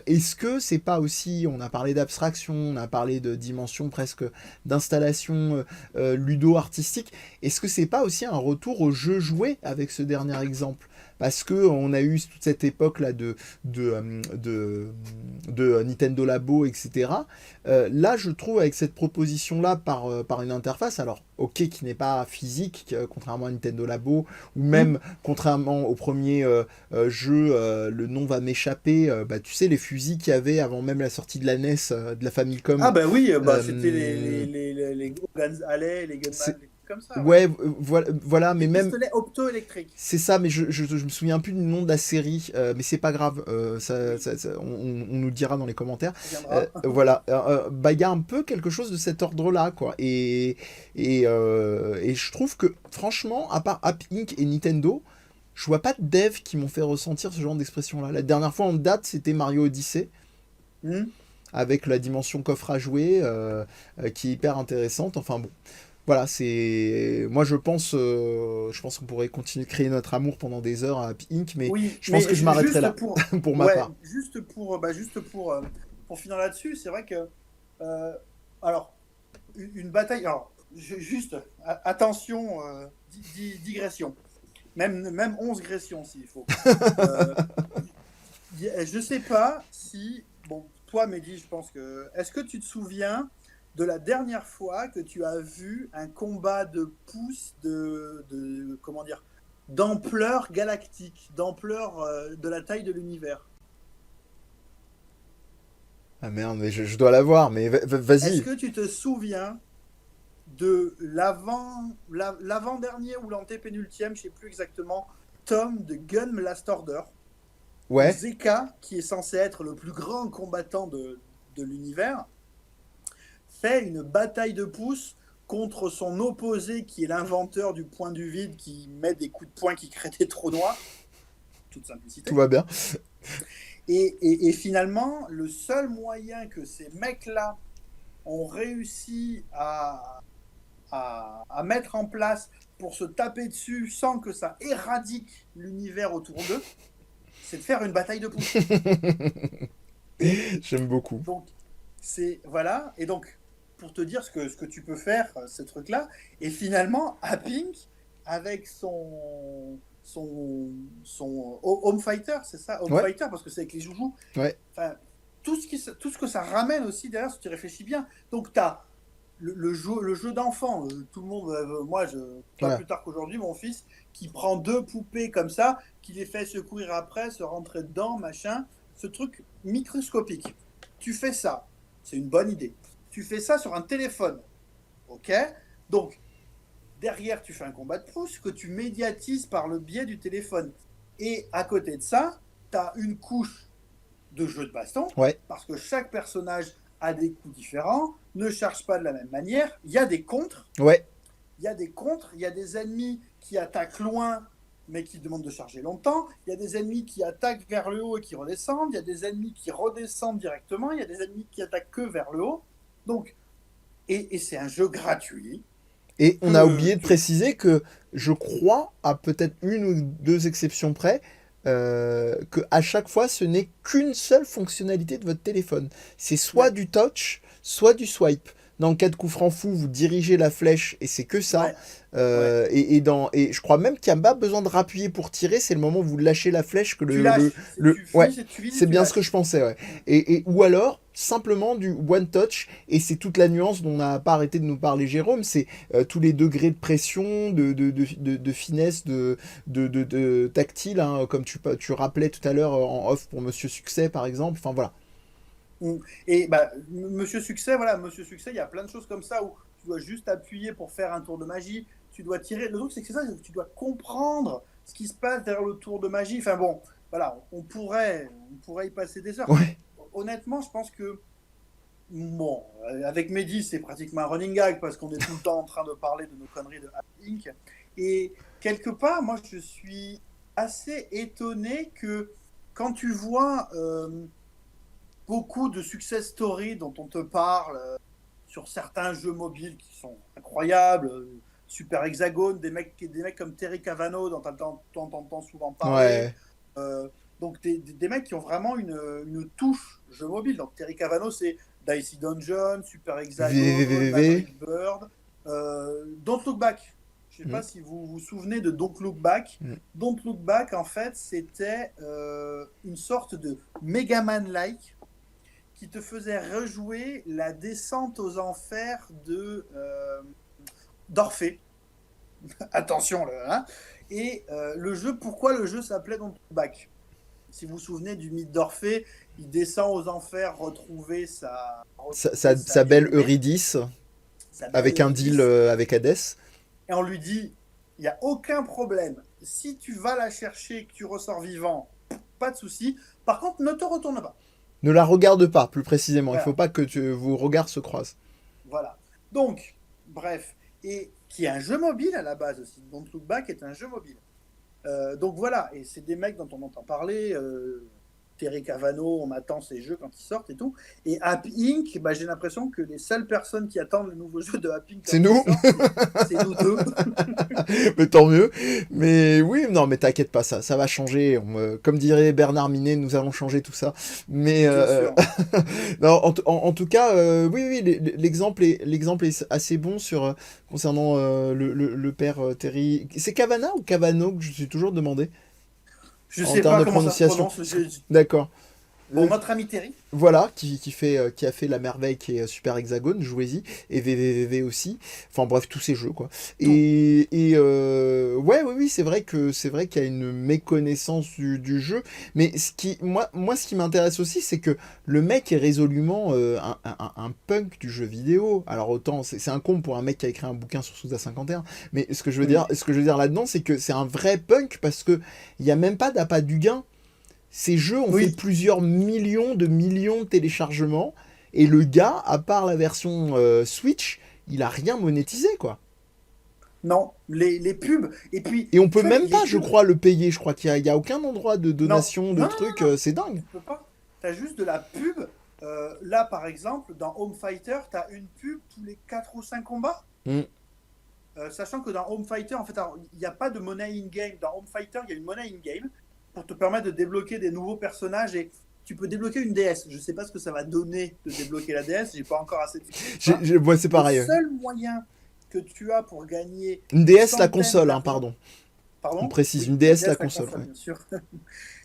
est-ce que c'est pas aussi, on a parlé d'abstraction, on a parlé de dimension presque d'installation ludo-artistique, est-ce que c'est pas aussi un retour au jeu joué avec ce dernier exemple? Parce que on a eu toute cette époque là de Nintendo Labo, etc. Là, je trouve avec cette proposition là par une interface, alors ok qui n'est pas physique, contrairement à Nintendo Labo, ou même contrairement au premier jeu, le nom va m'échapper. Bah tu sais les fusils qu'il y avait avant même la sortie de la NES, de la Famicom. Ah bah oui, c'était les Guns Alley, les Gunman, des trucs comme ça. Ouais, voilà, mais Les même. pistolets opto-électriques. C'est ça, mais je me souviens plus du nom de la série, mais c'est pas grave, on nous le dira dans les commentaires. Voilà, bah il y a un peu quelque chose de cet ordre-là, quoi. Et je trouve que, franchement, à part App Inc. et Nintendo, je vois pas de devs qui m'ont fait ressentir ce genre d'expression-là. La dernière fois en date, c'était Mario Odyssey. Avec la dimension coffre à jouer, qui est hyper intéressante. Enfin bon. Voilà, c'est. Moi, je pense qu'on pourrait continuer de créer notre amour pendant des heures à Happy Inc., mais oui, je pense que je m'arrêterai là, pour ma part. Juste pour finir là-dessus, c'est vrai que. Alors, une bataille. Alors, attention, digression. Même 11 gressions, s'il faut. Je sais pas si. Bon, toi, Mehdi, je pense que. Est-ce que tu te souviens de la dernière fois que tu as vu un combat de pouces comment dire, d'ampleur galactique, d'ampleur de la taille de l'univers? Ah merde, mais je dois l'avoir, mais vas-y. Est-ce que tu te souviens de l'avant-dernier ou l'antépénultième, je sais plus exactement, tome de Gun Last Order? Ouais. Zeka, qui est censé être le plus grand combattant de l'univers, fait une bataille de pouces contre son opposé qui est l'inventeur du point du vide qui met des coups de poing qui créent des trous noirs. Toute simplicité. Tout va bien. Et finalement, le seul moyen que ces mecs-là ont réussi à mettre en place pour se taper dessus sans que ça éradique l'univers autour d'eux, c'est de faire une bataille de pouces. J'aime beaucoup. Donc, voilà. Et donc, pour te dire ce que tu peux faire, ce truc-là. Et finalement, à Pink, avec son Home Fighter, c'est ça, Home Fighter, parce que c'est avec les joujoux. Ouais. Enfin, tout ce que ça ramène aussi derrière, si tu réfléchis bien. Donc, tu as le jeu d'enfant. Tout le monde, moi, pas plus tard qu'aujourd'hui, mon fils, qui prend 2 poupées comme ça, qui les fait secourir après, se rentrer dedans, machin. Ce truc microscopique. Tu fais ça, c'est une bonne idée. Tu fais ça sur un téléphone, ok? Donc, derrière, tu fais un combat de pouces que tu médiatises par le biais du téléphone. Et à côté de ça, tu as une couche de jeu de baston, parce que chaque personnage a des coups différents, ne charge pas de la même manière. Il y a des contres. Ouais. Il y a des contres, il y a des ennemis qui attaquent loin, mais qui demandent de charger longtemps. Il y a des ennemis qui attaquent vers le haut et qui redescendent. Il y a des ennemis qui redescendent directement. Il y a des ennemis qui attaquent que vers le haut. Donc, et c'est un jeu gratuit. Et on a oublié de préciser que, je crois, à peut-être 1 ou 2 exceptions près, que à chaque fois, ce n'est qu'une seule fonctionnalité de votre téléphone. C'est soit du touch, soit du swipe. Dans le cas de coup franc fou, vous dirigez la flèche et c'est que ça. Ouais. Et je crois même qu'il n'y a pas besoin de rappuyer pour tirer. C'est le moment où vous lâchez la flèche que Tu lâches. Tu ouais, vises et tu vises et c'est tu bien lâches. ce que je pensais. Ouais. Ou alors simplement du one touch. Et c'est toute la nuance dont on n'a pas arrêté de nous parler, Jérôme. C'est tous les degrés de pression, de finesse, de tactile, hein, comme tu rappelais tout à l'heure en off pour Monsieur Succès, par exemple. Enfin voilà. Et bah, Monsieur Succès, voilà, Monsieur Succès, il y a plein de choses comme ça où tu dois juste appuyer pour faire un tour de magie, tu dois tirer. Le truc, c'est que c'est ça, c'est que tu dois comprendre ce qui se passe derrière le tour de magie. Enfin bon, voilà, on pourrait y passer des heures. Ouais. Honnêtement, je pense que, bon, avec Mehdi, c'est pratiquement un running gag parce qu'on est tout le temps en train de parler de nos conneries de Happy Inc. Et quelque part, moi, je suis assez étonné que quand tu vois beaucoup de success stories dont on te parle sur certains jeux mobiles qui sont incroyables, Super Hexagone, des mecs comme Terry Cavano dont tu entends souvent parler. Ouais. Donc des mecs qui ont vraiment une touche jeu mobile. Donc Terry Cavano, c'est Dicey Dungeon, Super Hexagone, VVVV. Maverick Bird, Don't Look Back. Je ne sais Mm. pas si vous vous souvenez de Don't Look Back. Mm. Don't Look Back, en fait, c'était une sorte de Megaman-like qui te faisait rejouer la descente aux enfers d'Orphée. Attention, là. Hein. Et le jeu, pourquoi le jeu s'appelait Don't Look Back? Si vous vous souvenez du mythe d'Orphée, il descend aux enfers retrouver Sa belle bien-aimée, Eurydice, sa belle avec un Eurydice. deal avec Hadès. Et on lui dit, il n'y a aucun problème. Si tu vas la chercher et que tu ressors vivant, pas de souci. Par contre, ne te retourne pas. Ne la regarde pas, plus précisément. Voilà. Il faut pas que vos regards se croisent. Voilà. Donc, bref. Et qui est un jeu mobile à la base aussi. Don't Look Back est un jeu mobile. Donc voilà. Et c'est des mecs dont on entend parler. Terry Cavano, on attend ces jeux quand ils sortent et tout. Et Happy Inc., bah, j'ai l'impression que les seules personnes qui attendent le nouveau jeu de Happy Inc. C'est nous. C'est nous deux. Mais tant mieux. Mais oui, non, mais t'inquiète pas, ça va changer. Comme dirait Bernard Minet, nous allons changer tout ça. Mais Bien sûr. non, en tout cas, oui, l'exemple est assez bon concernant le père Terry. C'est Cavana ou Cavano que je suis toujours demandé Je en sais termes pas de comment ça se prononciation. prononce. D'accord. Bon, notre ami Terry. Voilà, qui a fait la merveille qui est Super Hexagone, jouez-y, et VVVV aussi. Enfin bref, tous ces jeux quoi. Ouais, oui, c'est vrai qu'il y a une méconnaissance du jeu. Mais moi, ce qui m'intéresse aussi, c'est que le mec est résolument un punk du jeu vidéo. Alors autant, c'est un con pour un mec qui a écrit un bouquin sur Souda 51. Mais ce que je veux dire là-dedans, c'est que c'est un vrai punk parce que il y a même pas d'appât du gain. Ces jeux ont fait plusieurs millions de téléchargements et le gars, à part la version Switch, il a rien monétisé quoi. Non, les pubs. Et on peut même pas, je crois, le payer. Je crois qu'il y a aucun endroit de donation non, de trucs. C'est dingue. Tu peux pas. T'as juste de la pub. Là, par exemple, dans Home Fighter, t'as une pub tous les 4 ou 5 combats. Sachant que dans Home Fighter, en fait, il n'y a pas de monnaie in-game. Dans Home Fighter, il y a une monnaie in-game pour te permettre de débloquer des nouveaux personnages et tu peux débloquer une déesse. Je sais pas ce que ça va donner de débloquer la déesse, j'ai pas encore assez de... Moi, c'est pareil. Le seul moyen que tu as pour gagner... Une DS, la console, hein, pardon. Pardon. On précise, une DS, la console. Bien sûr.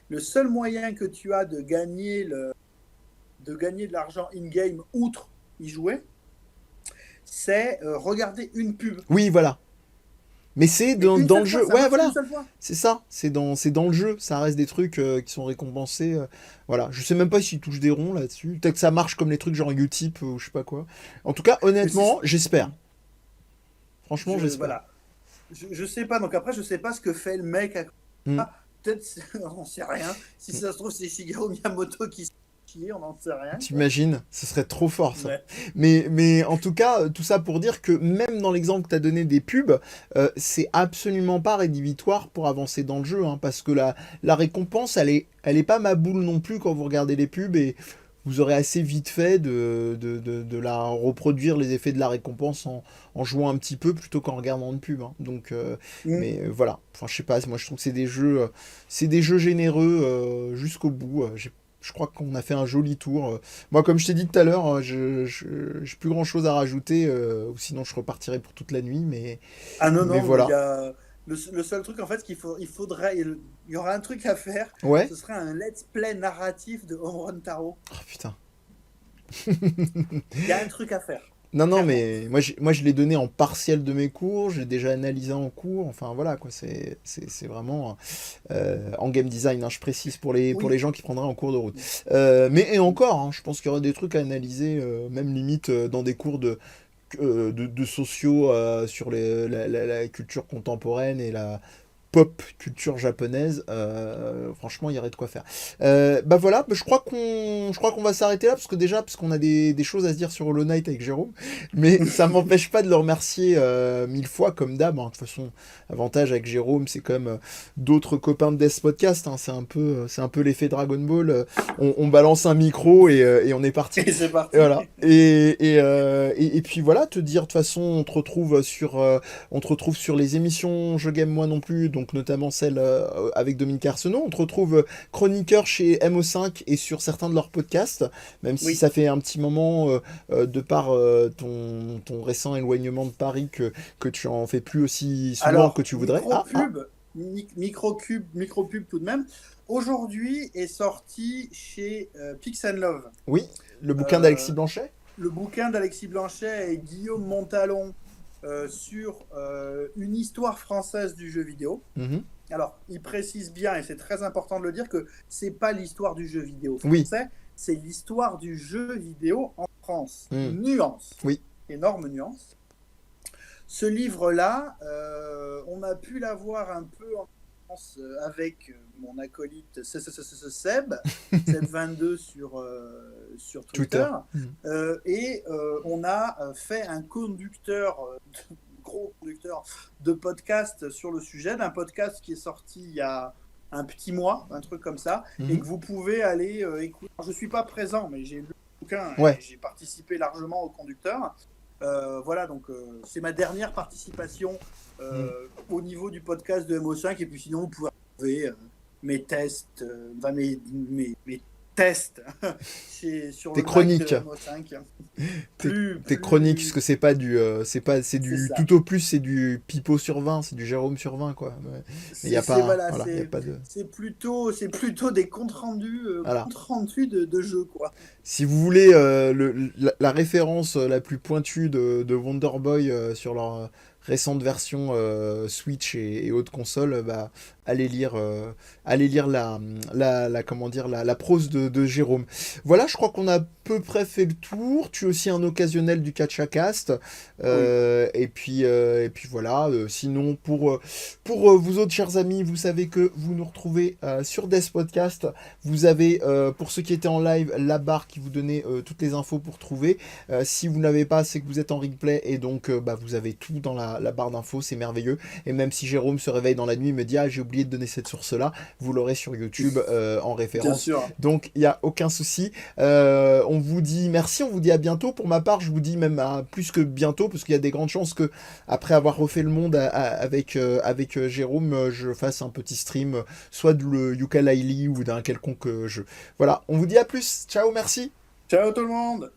Le seul moyen que tu as de gagner de l'argent in-game, outre y jouer, c'est regarder une pub. Oui, voilà. Mais c'est dans le jeu. Ouais, voilà. C'est ça. C'est dans le jeu. Ça reste des trucs qui sont récompensés. Voilà. Je sais même pas s'ils touchent des ronds là-dessus. Peut-être que ça marche comme les trucs genre Utip ou je sais pas quoi. En tout cas, honnêtement, j'espère. Franchement, j'espère. Voilà. Je sais pas. Donc après, je sais pas ce que fait le mec. Peut-être, on sait rien. Si ça se trouve, c'est Shigeru Miyamoto qui on n'en sait rien. T'imagines, ce serait trop fort ça. Ouais. Mais en tout cas, tout ça pour dire que même dans l'exemple que tu as donné des pubs, c'est absolument pas rédhibitoire pour avancer dans le jeu, hein, parce que la récompense, elle est pas ma boule non plus quand vous regardez les pubs et vous aurez assez vite fait de la reproduire les effets de la récompense en jouant un petit peu plutôt qu'en regardant une pub, hein. Donc, mais voilà. Enfin, je sais pas, moi je trouve que c'est des jeux généreux jusqu'au bout. Je crois qu'on a fait un joli tour. Moi, comme je t'ai dit tout à l'heure, j'ai plus grand chose à rajouter, ou sinon je repartirai pour toute la nuit. Ah non, Mais non, voilà. il y a... le seul truc, en fait, il y aura un truc à faire, Ouais. ce serait un let's play narratif de Home Run Taro. Oh putain. Il y a un truc à faire. Non, non, Clairement. mais moi je l'ai donné en partiel de mes cours, j'ai déjà analysé en cours, enfin voilà quoi, c'est vraiment en game design, hein, je précise pour les Oui. gens qui prendraient en cours de route. Mais et encore, hein, je pense qu'il y aurait des trucs à analyser, même limite dans des cours de sociaux sur la culture contemporaine et la pop culture japonaise, franchement il y aurait de quoi faire. Bah voilà, je crois qu'on va s'arrêter là parce qu'on a des choses à se dire sur Hollow Knight avec Jérôme, mais ça m'empêche pas de le remercier mille fois comme d'hab, hein. De toute façon, avantage avec Jérôme, c'est comme d'autres copains de Death Podcast, hein. C'est un peu l'effet Dragon Ball, on balance un micro et on est parti. Et c'est parti. Et voilà. Et puis voilà, te dire de toute façon, on te retrouve sur les émissions Je Game Moi Non Plus, donc notamment celle avec Dominique Arsenault. On te retrouve chroniqueur chez MO5 et sur certains de leurs podcasts, même si Oui. ça fait un petit moment, de par ton récent éloignement de Paris, que tu en fais plus aussi souvent Alors, que tu voudrais. Ah, micro-pub tout de même. Aujourd'hui est sorti chez Pix and Love oui, le bouquin Euh, d'Alexis Blanchet. le bouquin d'Alexis Blanchet et Guillaume Montalon sur une histoire française du jeu vidéo. Mhm. Alors, il précise bien, et c'est très important de le dire, que c'est pas l'histoire du jeu vidéo Oui. français, c'est l'histoire du jeu vidéo en France. Mm. Nuance. Oui. Énorme nuance. Ce livre-là, on a pu l'avoir un peu en France avec mon acolyte Seb, Seb22 sur Twitter. Et on a fait un conducteur, gros conducteur de podcast sur le sujet, d'un podcast qui est sorti il y a un petit mois, un truc comme ça, et que vous pouvez aller écouter. Alors, je ne suis pas présent, mais j'ai lu le bouquin Ouais. et j'ai participé largement au conducteur. Voilà, donc c'est ma dernière participation au niveau du podcast de MO5, et puis sinon vous pouvez retrouver mes tests, mes tests sur Tes le Mac chroniques. de MO5. Tes chroniques, parce que c'est du ça. tout au plus, c'est du pipeau sur 20, c'est du Jérôme sur 20, quoi. Mais il y a pas, Voilà, voilà, y a pas de... c'est plutôt des comptes rendus, Voilà. de jeux, quoi. Si vous voulez la référence la plus pointue de Wonder Boy sur leur récente version Switch et autres consoles, bah, allez lire comment dire, la prose de Jérôme. Voilà, je crois qu'on a à peu près fait le tour. Tu es aussi un occasionnel du Catchacast. Et puis voilà. Sinon, pour vous autres chers amis, vous savez que vous nous retrouvez sur Death Podcast. Vous avez, pour ceux qui étaient en live, la barre qui vous donnait toutes les infos pour trouver. Si vous n'avez pas, c'est que vous êtes en replay et donc vous avez tout dans la barre d'infos. C'est merveilleux. Et même si Jérôme se réveille dans la nuit et me dit « Ah, j'ai oublié de donner cette source-là », vous l'aurez sur YouTube en référence. Bien sûr. Donc, il n'y a aucun souci. On vous dit merci, on vous dit à bientôt. Pour ma part, je vous dis même à plus que bientôt, parce qu'il y a des grandes chances que, après avoir refait le monde avec Jérôme, je fasse un petit stream, soit de le Yooka-Laylee ou d'un quelconque jeu. Voilà, on vous dit à plus. Ciao, merci. Ciao tout le monde.